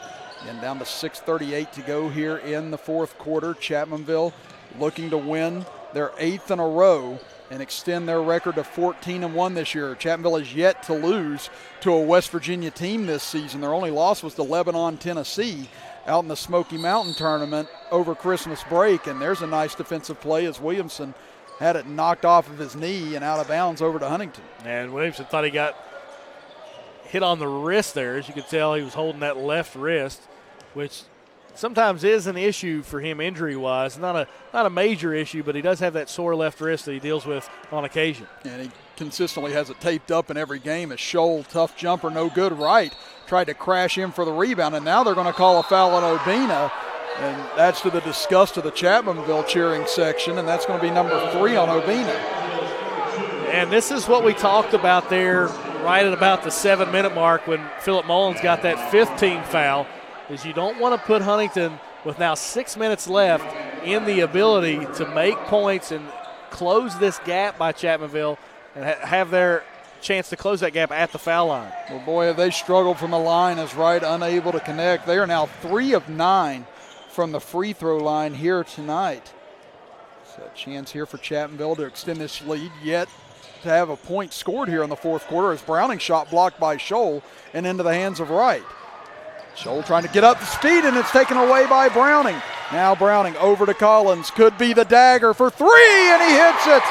And down to 6:38 to go here in the fourth quarter. Chapmanville looking to win their 8th in a row and extend their record to 14-1 this year. Chapmanville has yet to lose to a West Virginia team this season. Their only loss was to Lebanon, Tennessee, out in the Smoky Mountain tournament over Christmas break. And there's a nice defensive play as Williamson had it knocked off of his knee and out of bounds over to Huntington. And Williamson thought he got hit on the wrist there. As you could tell, he was holding that left wrist, which sometimes is an issue for him injury-wise. Not a major issue, but he does have that sore left wrist that he deals with on occasion. And he consistently has it taped up in every game. As Scholl, tough jumper, no good. Wright tried to crash in for the rebound, and now they're going to call a foul on Obina, and that's to the disgust of the Chapmanville cheering section, and that's going to be number 3 on Obina. And this is what we talked about there right at about the 7-minute mark when Philip Mullins got that 5th team foul, is you don't want to put Huntington, with now 6 minutes left, in the ability to make points and close this gap by Chapmanville and have their chance to close that gap at the foul line. Well, boy, have they struggled from the line as Wright unable to connect. They are now 3 of 9 from the free throw line here tonight. So a chance here for Chapmanville to extend this lead, yet to have a point scored here in the fourth quarter as Browning shot blocked by Scholl and into the hands of Wright. Scholl trying to get up to speed, and it's taken away by Browning. Now Browning over to Collins. Could be the dagger for 3, and he hits it.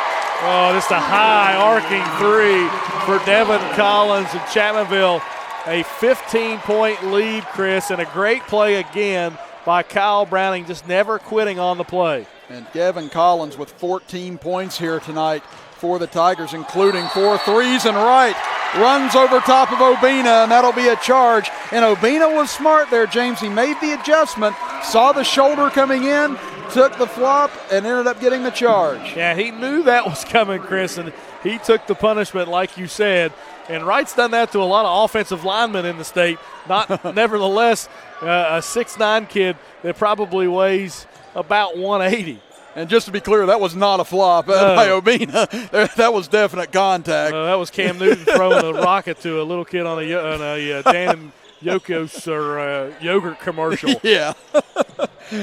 Oh, just a high arcing 3 for Devin Collins and Chapmanville. A 15-point lead, Chris, and a great play again by Kyle Browning, just never quitting on the play. And Devin Collins with 14 points here tonight for the Tigers, including 4 threes, and Wright runs over top of Obina, and that'll be a charge. And Obina was smart there, James. He made the adjustment, saw the shoulder coming in, took the flop, and ended up getting the charge. Yeah, he knew that was coming, Chris, and he took the punishment like you said. And Wright's done that to a lot of offensive linemen in the state. Nevertheless, a 6'9" kid that probably weighs about 180. And just to be clear, that was not a flop by Obina. That was definite contact. That was Cam Newton throwing a rocket to a little kid on a Dan Yokos or yogurt commercial. Yeah.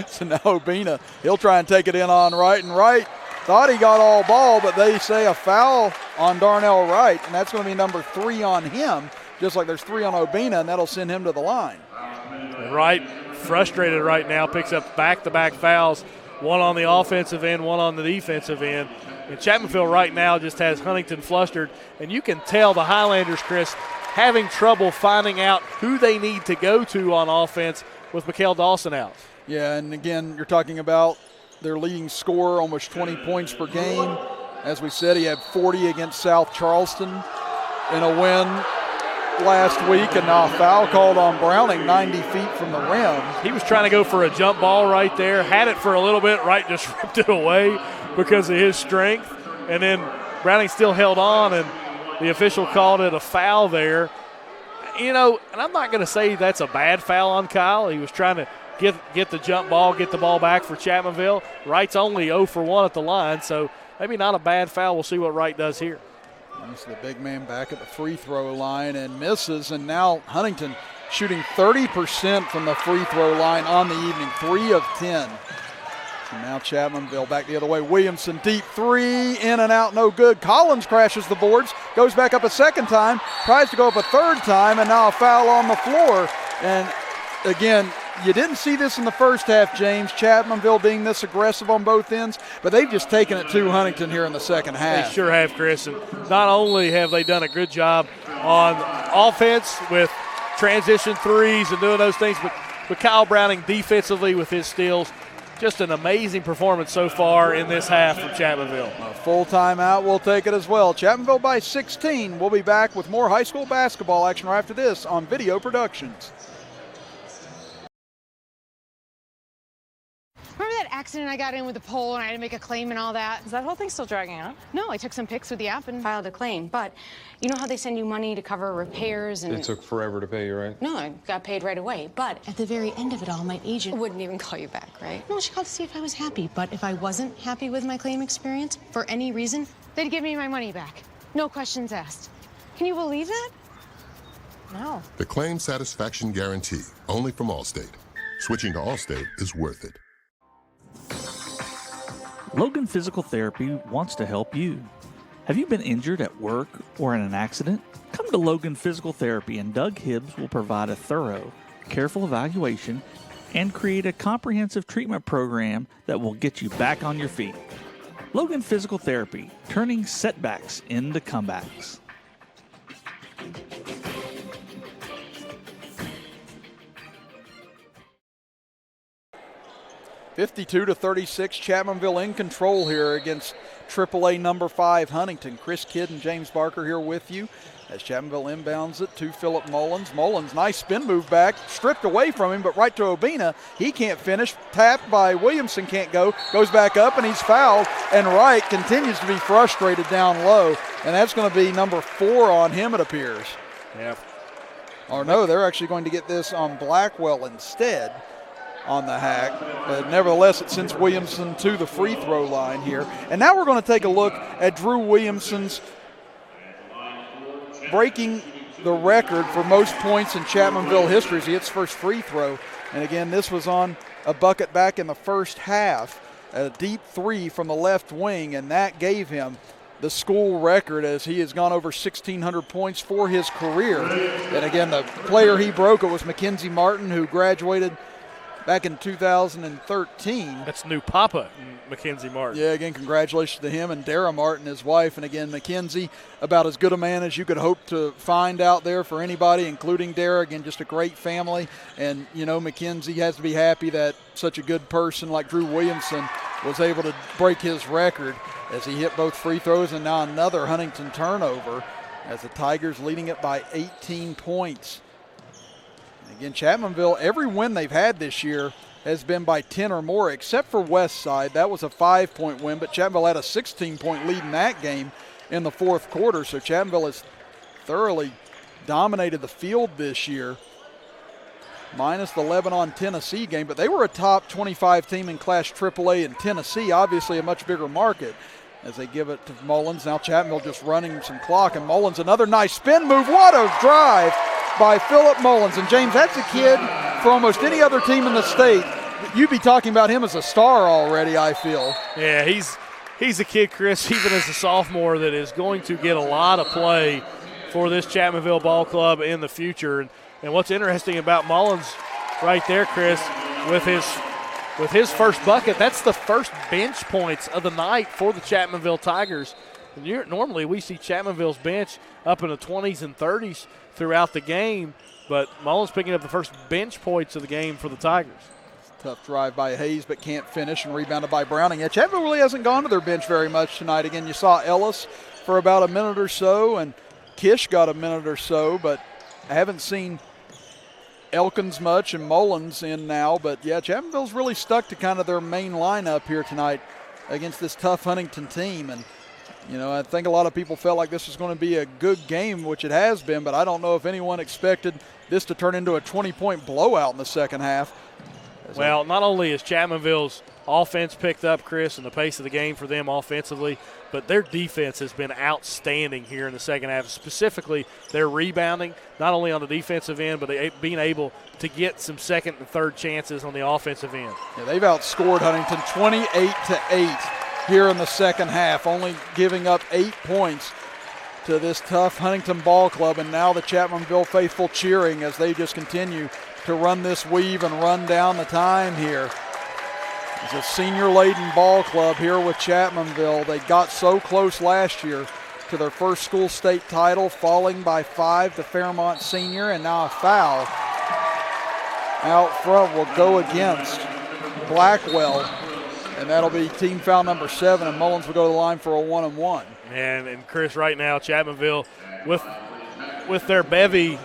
So now Obina, he'll try and take it in on Wright. And Wright thought he got all ball, but they say a foul on Darnell Wright, and that's going to be number 3 on him, just like there's 3 on Obina, and that'll send him to the line. Wright, frustrated right now, picks up back-to-back fouls. One on the offensive end, one on the defensive end. And Chapmanville right now just has Huntington flustered. And you can tell the Highlanders, Chris, having trouble finding out who they need to go to on offense with Mikael Dawson out. Yeah, and again, you're talking about their leading scorer, almost 20 points per game. As we said, he had 40 against South Charleston in a win last week, and now a foul called on Browning 90 feet from the rim. He was trying to go for a jump ball right there, had it for a little bit, Wright just ripped it away because of his strength, and then Browning still held on, and the official called it a foul there. You know, and I'm not going to say that's a bad foul on Kyle. He was trying to get the jump ball, get the ball back for Chapmanville. Wright's only 0 for 1 at the line, so maybe not a bad foul. We'll see what Wright does here. He's the big man back at the free throw line and misses, and now Huntington shooting 30% from the free throw line on the evening, 3 of 10. So now Chapmanville back the other way. Williamson deep three, in and out, no good. Collins crashes the boards, goes back up a second time, tries to go up a third time, and now a foul on the floor. And again, you didn't see this in the first half, James, Chapmanville being this aggressive on both ends, but they've just taken it to Huntington here in the second half. They sure have, Chris. And not only have they done a good job on offense with transition threes and doing those things, but Kyle Browning defensively with his steals. Just an amazing performance so far in this half from Chapmanville. A full timeout, we'll take it as well. Chapmanville by 16. We'll be back with more high school basketball action right after this on Video Productions. Remember that accident I got in with the pole and I had to make a claim and all that? Is that whole thing still dragging on? No, I took some pics with the app and Filed a claim, but you know how they send you money to cover repairs and... It took forever to pay you, right? No, I got paid right away, but at the very end of it all, my agent wouldn't even call you back, right? No, she called to see if I was happy, but if I wasn't happy with my claim experience, for any reason, they'd give me my money back. No questions asked. Can you believe that? No. The claim satisfaction guarantee, only from Allstate. Switching to Allstate is worth it. Logan Physical Therapy wants to help you. Have you been injured at work or in an accident? Come to Logan Physical Therapy and Doug Hibbs will provide a thorough, careful evaluation and create a comprehensive treatment program that will get you back on your feet. Logan Physical Therapy, turning setbacks into comebacks. 52-36, Chapmanville in control here against AAA number 5 Huntington. Chris Kidd and James Barker here with you as Chapmanville inbounds it to Philip Mullins. Mullins, nice spin move back, stripped away from him, but right to Obina. He can't finish, tapped by Williamson, can't go, goes back up and he's fouled, and Wright continues to be frustrated down low, and that's going to be number 4 on him, it appears. Yeah. Or no, they're actually going to get this on Blackwell instead on the hack, but nevertheless it sends Williamson to the free throw line here. And now we're going to take a look at Drew Williamson's breaking the record for most points in Chapmanville history as he hits first free throw. And again, this was on a bucket back in the first half, a deep three from the left wing, and that gave him the school record as he has gone over 1,600 points for his career. And again, the player he broke it was Mackenzie Martin, who graduated back in 2013. That's new Papa, Mackenzie Martin. Yeah, again, congratulations to him and Dara Martin, his wife. And again, Mackenzie, about as good a man as you could hope to find out there for anybody, including Dara. Again, just a great family. And, you know, Mackenzie has to be happy that such a good person like Drew Williamson was able to break his record as he hit both free throws and now another Huntington turnover as the Tigers leading it by 18 points. Again, Chapmanville, every win they've had this year has been by 10 or more, except for Westside. That was a 5-point win, but Chapmanville had a 16-point lead in that game in the fourth quarter. So Chapmanville has thoroughly dominated the field this year, minus the Lebanon Tennessee game. But they were a top 25 team in Class AAA in Tennessee, obviously a much bigger market. As they give it to Mullins. Now Chapmanville just running some clock, and Mullins another nice spin move. What a drive by Philip Mullins. And James, that's a kid for almost any other team in the state. You'd be talking about him as a star already, I feel. Yeah, he's a kid, Chris, even as a sophomore, that is going to get a lot of play for this Chapmanville ball club in the future. And what's interesting about Mullins right there, Chris, with his first bucket, that's the first bench points of the night for the Chapmanville Tigers. Normally we see Chapmanville's bench up in the 20s and 30s throughout the game, but Mullins picking up the first bench points of the game for the Tigers. Tough drive by Hayes, but can't finish, and rebounded by Browning. Yeah, Chapmanville really hasn't gone to their bench very much tonight. Again, you saw Ellis for about a minute or so, and Kish got a minute or so, but I haven't seen Elkins much and Mullins in now, but yeah, Chapmanville's really stuck to kind of their main lineup here tonight against this tough Huntington team. And, you know, I think a lot of people felt like this was going to be a good game, which it has been, but I don't know if anyone expected this to turn into a 20-point blowout in the second half. Well, not only is Chapmanville's offense picked up, Chris, and the pace of the game for them offensively, but their defense has been outstanding here in the second half. Specifically, their rebounding, not only on the defensive end, but being able to get some second and third chances on the offensive end. Yeah, they've outscored Huntington 28-8 here in the second half, only giving up 8 points to this tough Huntington ball club, and now the Chapmanville faithful cheering as they just continue to run this weave and run down the time here. It's a senior-laden ball club here with Chapmanville. They got so close last year to their first school state title, falling by 5 to Fairmont Senior, and now a foul out front will go against Blackwell, and that'll be team foul number 7, and Mullins will go to the line for a 1-and-1. And Chris, right now, Chapmanville with their bevy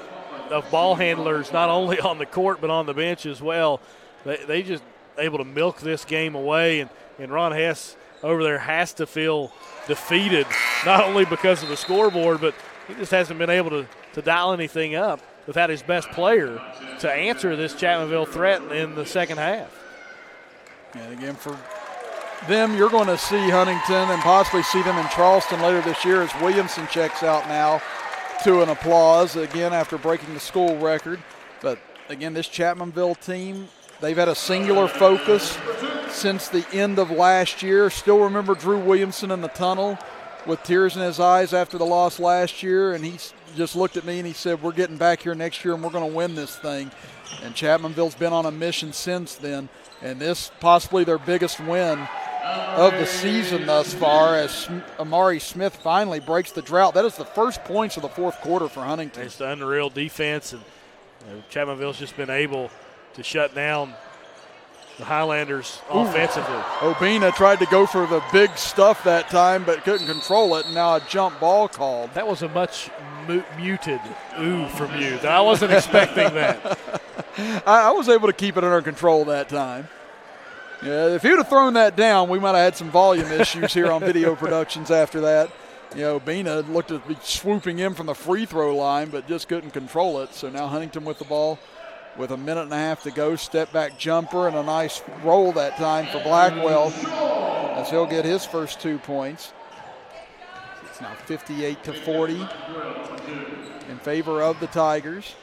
of ball handlers, not only on the court but on the bench as well, they just able to milk this game away, and Ron Hess over there has to feel defeated, not only because of the scoreboard, but he just hasn't been able to dial anything up without his best player to answer this Chapmanville threat in the second half. And again, for them, you're going to see Huntington and possibly see them in Charleston later this year as Williamson checks out now to an applause, again, after breaking the school record. But, again, this Chapmanville team, they've had a singular focus since the end of last year. Still remember Drew Williamson in the tunnel with tears in his eyes after the loss last year, and he just looked at me and he said, we're getting back here next year and we're going to win this thing. And Chapmanville's been on a mission since then, and this possibly their biggest win of the season thus far as Amari Smith finally breaks the drought. That is the first points of the fourth quarter for Huntington. It's the unreal defense, and Chapmanville's just been able to shut down the Highlanders offensively. Obina tried to go for the big stuff that time but couldn't control it, and now a jump ball called. That was a much muted ooh from you. I wasn't expecting that. I was able to keep it under control that time. Yeah, if he would have thrown that down, we might have had some volume issues here on video productions after that. You know, Bina looked to be swooping in from the free throw line, but just couldn't control it. So now Huntington with the ball with 1.5 minutes to go. Step back jumper and a nice roll that time for Blackwell as he'll get his first 2 points. It's now 58-40 in favor of the Tigers.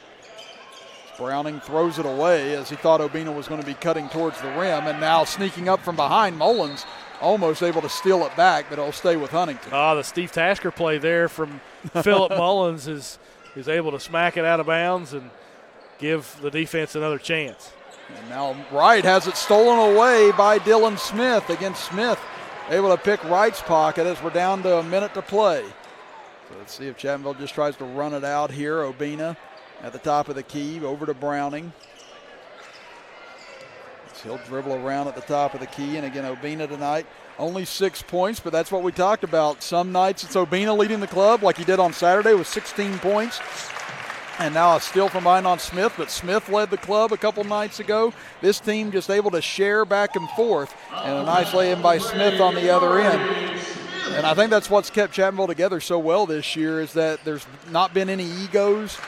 Browning throws it away as he thought Obina was going to be cutting towards the rim, and now sneaking up from behind, Mullins almost able to steal it back, but it'll stay with Huntington. The Steve Tasker play there from Philip Mullins is able to smack it out of bounds and give the defense another chance. And now Wright has it stolen away by Dylan Smith. Again, Smith able to pick Wright's pocket as we're down to 1 minute to play. So let's see if Chapmanville just tries to run it out here. Obina at the top of the key, over to Browning. He'll dribble around at the top of the key, and again, Obina tonight, only 6 points, but that's what we talked about. Some nights it's Obina leading the club like he did on Saturday with 16 points. And now a steal from behind on Smith, but Smith led the club a couple nights ago. This team just able to share back and forth, and a nice lay-in by Smith on the other end. And I think that's what's kept Chapmanville together so well this year is that there's not been any egos.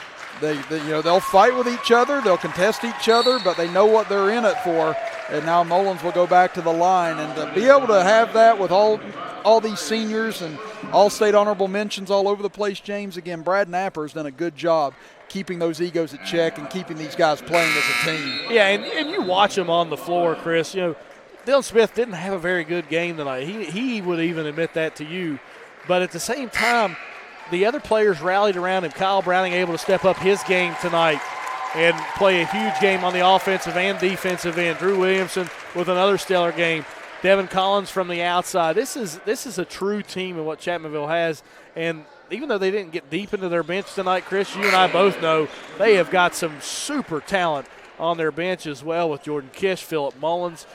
They'll fight with each other, they'll contest each other, but they know what they're in it for. And now Mullins will go back to the line, and to be able to have that with all these seniors and all state honorable mentions all over the place, James. Again, Brad Napper has done a good job keeping those egos at check and keeping these guys playing as a team. Yeah, and you watch them on the floor, Chris. You know, Dylan Smith didn't have a very good game tonight. He would even admit that to you. But at the same time, the other players rallied around him. Kyle Browning able to step up his game tonight and play a huge game on the offensive and defensive end. Drew Williamson with another stellar game. Devin Collins from the outside. This is a true team in what Chapmanville has. And even though they didn't get deep into their bench tonight, Chris, you and I both know they have got some super talent on their bench as well with Jordan Kish, Philip Mullins.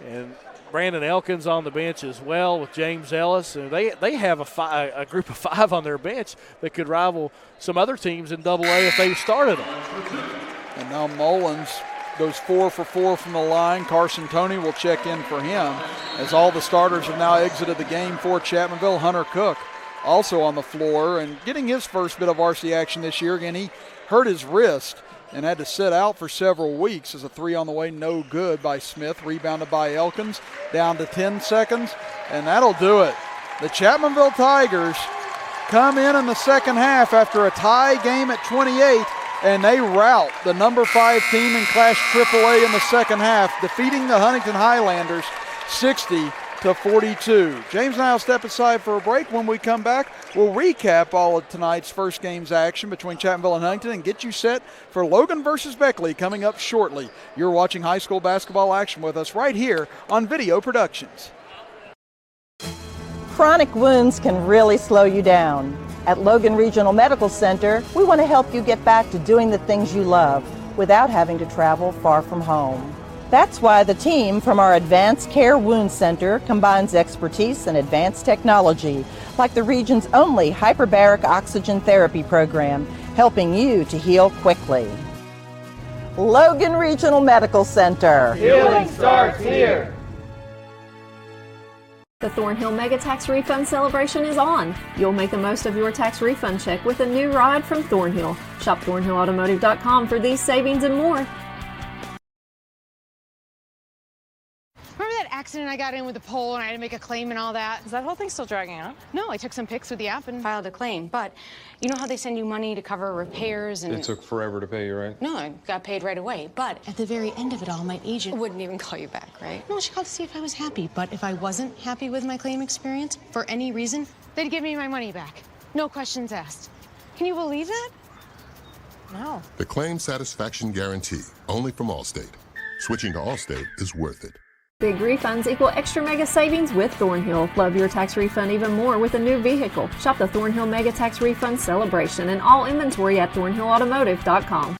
And Brandon Elkins on the bench as well with James Ellis. And they have a group of 5 on their bench that could rival some other teams in AA if they started them. And now Mullins goes 4 for 4 from the line. Carson Toney will check in for him as all the starters have now exited the game for Chapmanville. Hunter Cook also on the floor and getting his first bit of varsity action this year. Again, he hurt his wrist and had to sit out for several weeks as a 3 on the way, no good by Smith. Rebounded by Elkins, down to 10 seconds, and that'll do it. The Chapmanville Tigers come in the second half after a tie game at 28, and they rout the number 5 team in Class AAA in the second half, defeating the Huntington Highlanders 60-42. James and I will step aside for a break. When we come back, we'll recap all of tonight's first game's action between Chapmanville and Huntington and get you set for Logan versus Beckley coming up shortly. You're watching high school basketball action with us right here on Video Productions. Chronic wounds can really slow you down. At Logan Regional Medical Center, we want to help you get back to doing the things you love without having to travel far from home. That's why the team from our Advanced Care Wound Center combines expertise and advanced technology, like the region's only hyperbaric oxygen therapy program, helping you to heal quickly. Logan Regional Medical Center. Healing starts here. The Thornhill Mega Tax Refund Celebration is on. You'll make the most of your tax refund check with a new ride from Thornhill. Shop thornhillautomotive.com for these savings and more. Remember that accident I got in with the pole and I had to make a claim and all that? Is that whole thing still dragging on? No, I took some pics with the app and Filed a claim, but you know how they send you money to cover repairs and... It took forever to pay you, right? No, I got paid right away, but at the very end of it all, my agent wouldn't even call you back, right? no, she called to see if I was happy. But if I wasn't happy with my claim experience for any reason, they'd give me my money back. No questions asked. Can you believe that? No. The claim satisfaction guarantee, only from Allstate. Switching to Allstate is worth it. Big refunds equal extra mega savings with Thornhill. Love your tax refund even more with a new vehicle. Shop the Thornhill Mega Tax Refund Celebration and all inventory at thornhillautomotive.com.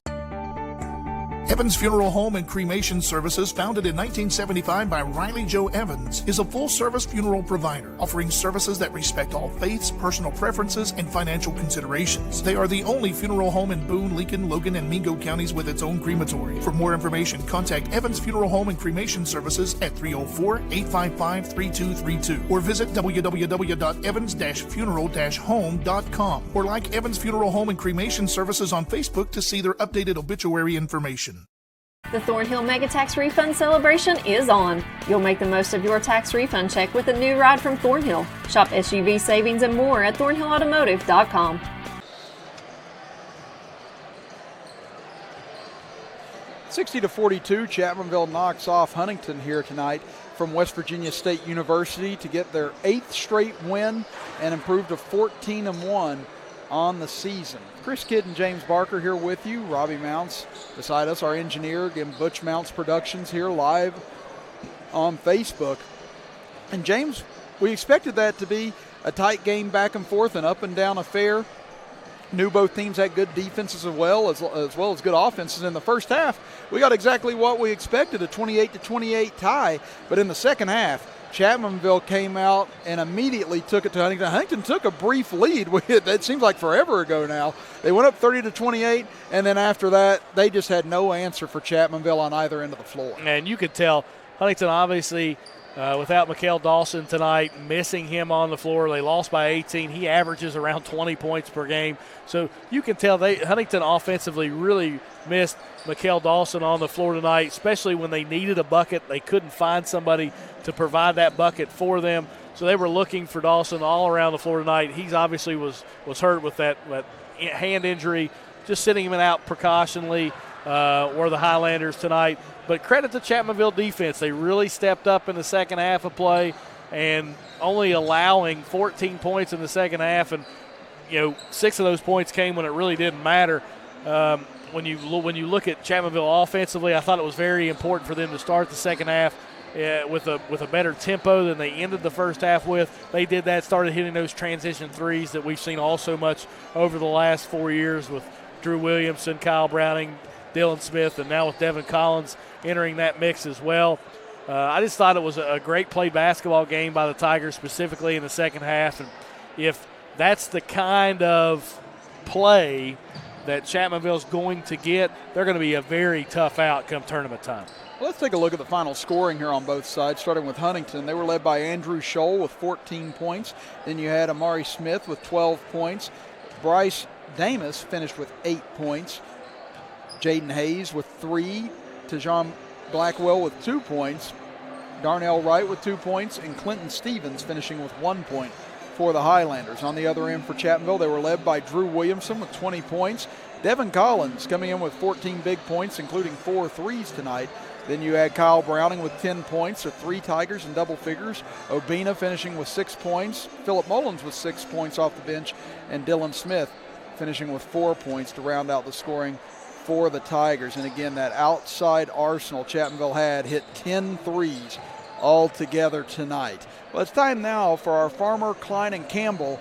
Evans Funeral Home and Cremation Services, founded in 1975 by Riley Joe Evans, is a full-service funeral provider, offering services that respect all faiths, personal preferences, and financial considerations. They are the only funeral home in Boone, Lincoln, Logan, and Mingo counties with its own crematory. For more information, contact Evans Funeral Home and Cremation Services at 304-855-3232 or visit www.evans-funeral-home.com or like Evans Funeral Home and Cremation Services on Facebook to see their updated obituary information. The Thornhill Mega Tax Refund Celebration is on. You'll make the most of your tax refund check with a new ride from Thornhill. Shop SUV savings and more at thornhillautomotive.com. (60-42), Chapmanville knocks off Huntington here tonight from West Virginia State University to get their 8th straight win and improve to 14-1 on the season. Chris Kidd and James Barker here with you. Robbie Mounts beside us, our engineer. Again, Butch Mounts Productions here live on Facebook. And James, we expected that to be a tight game back and forth, an up and down affair. Knew both teams had good defenses as well as good offenses in the first half. We got exactly what we expected, a 28-28 tie. But in the second half, Chapmanville came out and immediately took it to Huntington. Huntington took a brief lead. It seems like forever ago now. They went up 30-28, and then after that, they just had no answer for Chapmanville on either end of the floor. And you could tell Huntington obviously without Mikael Dawson tonight, missing him on the floor. They lost by 18. He averages around 20 points per game. So you can tell Huntington offensively really missed Mikael Dawson on the floor tonight, especially when they needed a bucket. They couldn't find somebody to provide that bucket for them. So they were looking for Dawson all around the floor tonight. He's obviously was hurt with that hand injury, just sitting him out precautionally. Were the Highlanders tonight. But credit to Chapmanville defense. They really stepped up in the second half of play and only allowing 14 points in the second half. And, 6 of those points came when it really didn't matter. When you look at Chapmanville offensively, I thought it was very important for them to start the second half with a better tempo than they ended the first half with. They did that, started hitting those transition threes that we've seen all so much over the last 4 years with Drew Williamson, Kyle Browning, Dylan Smith, and now with Devin Collins entering that mix as well. I just thought it was a great played basketball game by the Tigers, specifically in the second half. And if that's the kind of play that Chapmanville's going to get, they're going to be a very tough out come tournament time. Well, let's take a look at the final scoring here on both sides, starting with Huntington. They were led by Andrew Scholl with 14 points. Then you had Amari Smith with 12 points. Bryce Damas finished with 8 points. Jaden Hayes with 3. Tajon Blackwell with 2 points. Darnell Wright with 2 points. And Clinton Stevens finishing with 1 point for the Highlanders. On the other end for Chapmanville, they were led by Drew Williamson with 20 points. Devin Collins coming in with 14 big points, including 4 threes tonight. Then you had Kyle Browning with 10 points, so 3 Tigers in double figures. Obina finishing with 6 points. Philip Mullins with 6 points off the bench. And Dylan Smith finishing with 4 points to round out the scoring for the Tigers. And again, that outside arsenal Chapmanville had hit 10 threes all together tonight. Well, it's time now for our Farmer, Klein, and Campbell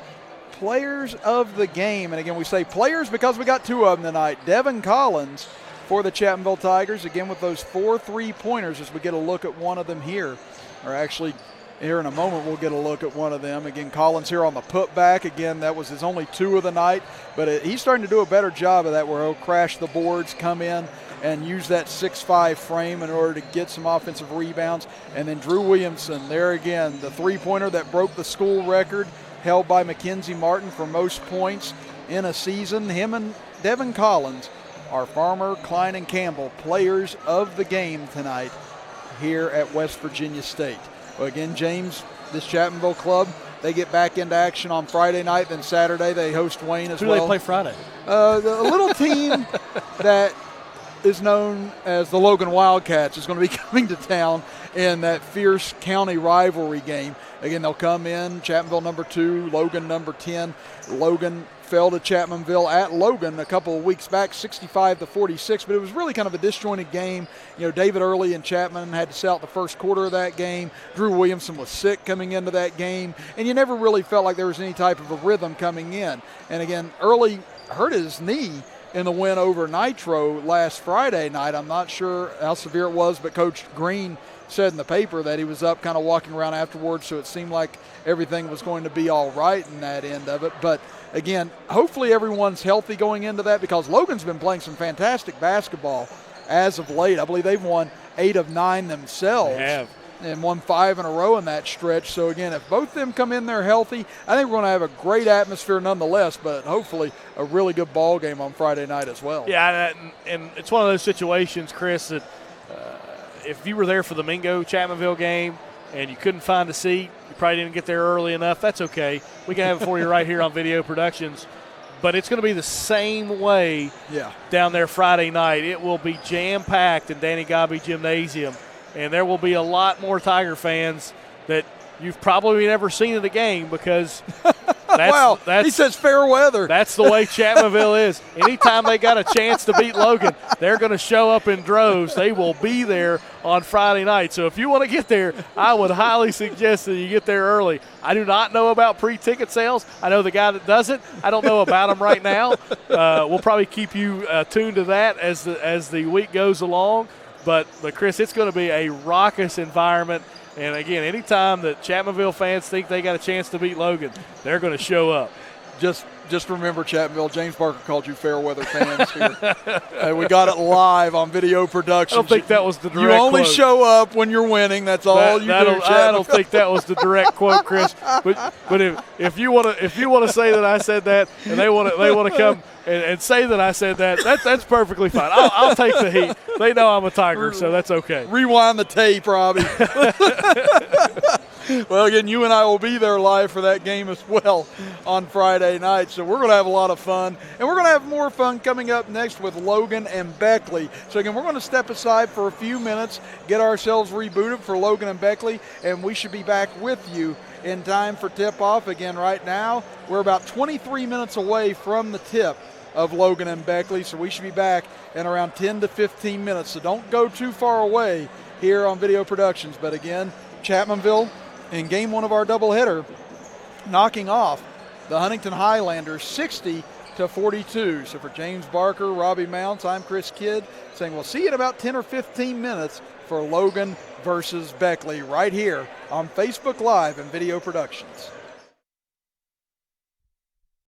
players of the game. And again, we say players because we got 2 of them tonight. Devin Collins for the Chapmanville Tigers, again with those 4 3-pointers as we get a look at one of them here. Or actually, here in a moment, we'll get a look at one of them. Again, Collins here on the putback. Again, that was his only 2 of the night. But he's starting to do a better job of that where he'll crash the boards, come in, and use that 6'5" frame in order to get some offensive rebounds. And then Drew Williamson, there again, the 3-pointer that broke the school record held by Mackenzie Martin for most points in a season. Him and Devin Collins are Farmer, Klein, and Campbell players of the game tonight here at West Virginia State. Well, again, James, this Chapmanville club, they get back into action on Friday night. Then Saturday they host Wayne as well. Who do they play Friday? The little team that is known as the Logan Wildcats is going to be coming to town in that fierce county rivalry game. Again, they'll come in, Chapmanville number 2, Logan number 10. Logan fell to Chapmanville at Logan a couple of weeks back, 65-46, but it was really kind of a disjointed game. You know, David Early and Chapman had to sit out the first quarter of that game. Drew Williamson was sick coming into that game, and you never really felt like there was any type of a rhythm coming in. And again, Early hurt his knee in the win over Nitro last Friday night. I'm not sure how severe it was, but Coach Green said in the paper that he was up kind of walking around afterwards, so it seemed like everything was going to be all right in that end of it. But again, hopefully everyone's healthy going into that because Logan's been playing some fantastic basketball as of late. I believe they've won 8 of 9 themselves. They have. And won 5 in a row in that stretch. So again, if both of them come in there healthy, I think we're going to have a great atmosphere nonetheless, but hopefully a really good ball game on Friday night as well. Yeah, and it's one of those situations, Chris, that if you were there for the Mingo Chapmanville game and you couldn't find a seat, you probably didn't get there early enough, that's okay. We can have it for you right here on Video Productions. But it's going to be the same way down there Friday night. It will be jam-packed in Danny Gobby Gymnasium. And there will be a lot more Tiger fans that you've probably never seen at a game because that's he says fair weather. That's the way Chapmanville is. Anytime they got a chance to beat Logan, they're going to show up in droves. They will be there on Friday night. So if you want to get there, I would highly suggest that you get there early. I do not know about pre-ticket sales. I know the guy that does it. I don't know about them right now. We'll probably keep you tuned to that as the week goes along. But Chris, it's going to be a raucous environment. And, again, anytime that Chapmanville fans think they got a chance to beat Logan, they're going to show up. Just remember, Chapmanville, James Barker called you fair weather fans here. We got it live on Video Productions. I don't think that was the direct quote. You only quote. show up when you're winning. That's all you do, I don't think that was the direct quote, Chris. But if you want to say that I said that, and they want to come and say that I said that's perfectly fine. I'll take the heat. They know I'm a Tiger, so that's okay. Rewind the tape, Robbie. Well, again, you and I will be there live for that game as well on Friday night. So we're going to have a lot of fun. And we're going to have more fun coming up next with Logan and Beckley. So, again, we're going to step aside for a few minutes, get ourselves rebooted for Logan and Beckley, and we should be back with you in time for tip-off. Again, right now, we're about 23 minutes away from the tip of Logan and Beckley, so we should be back in around 10 to 15 minutes. So don't go too far away here on Video Productions. But, again, Chapmanville in game 1 of our doubleheader, knocking off the Huntington Highlanders 60-56 40-42. So for James Barker, Robbie Mounts, I'm Chris Kidd saying we'll see you in about 10 or 15 minutes for Logan versus Beckley right here on Facebook Live and Video Productions.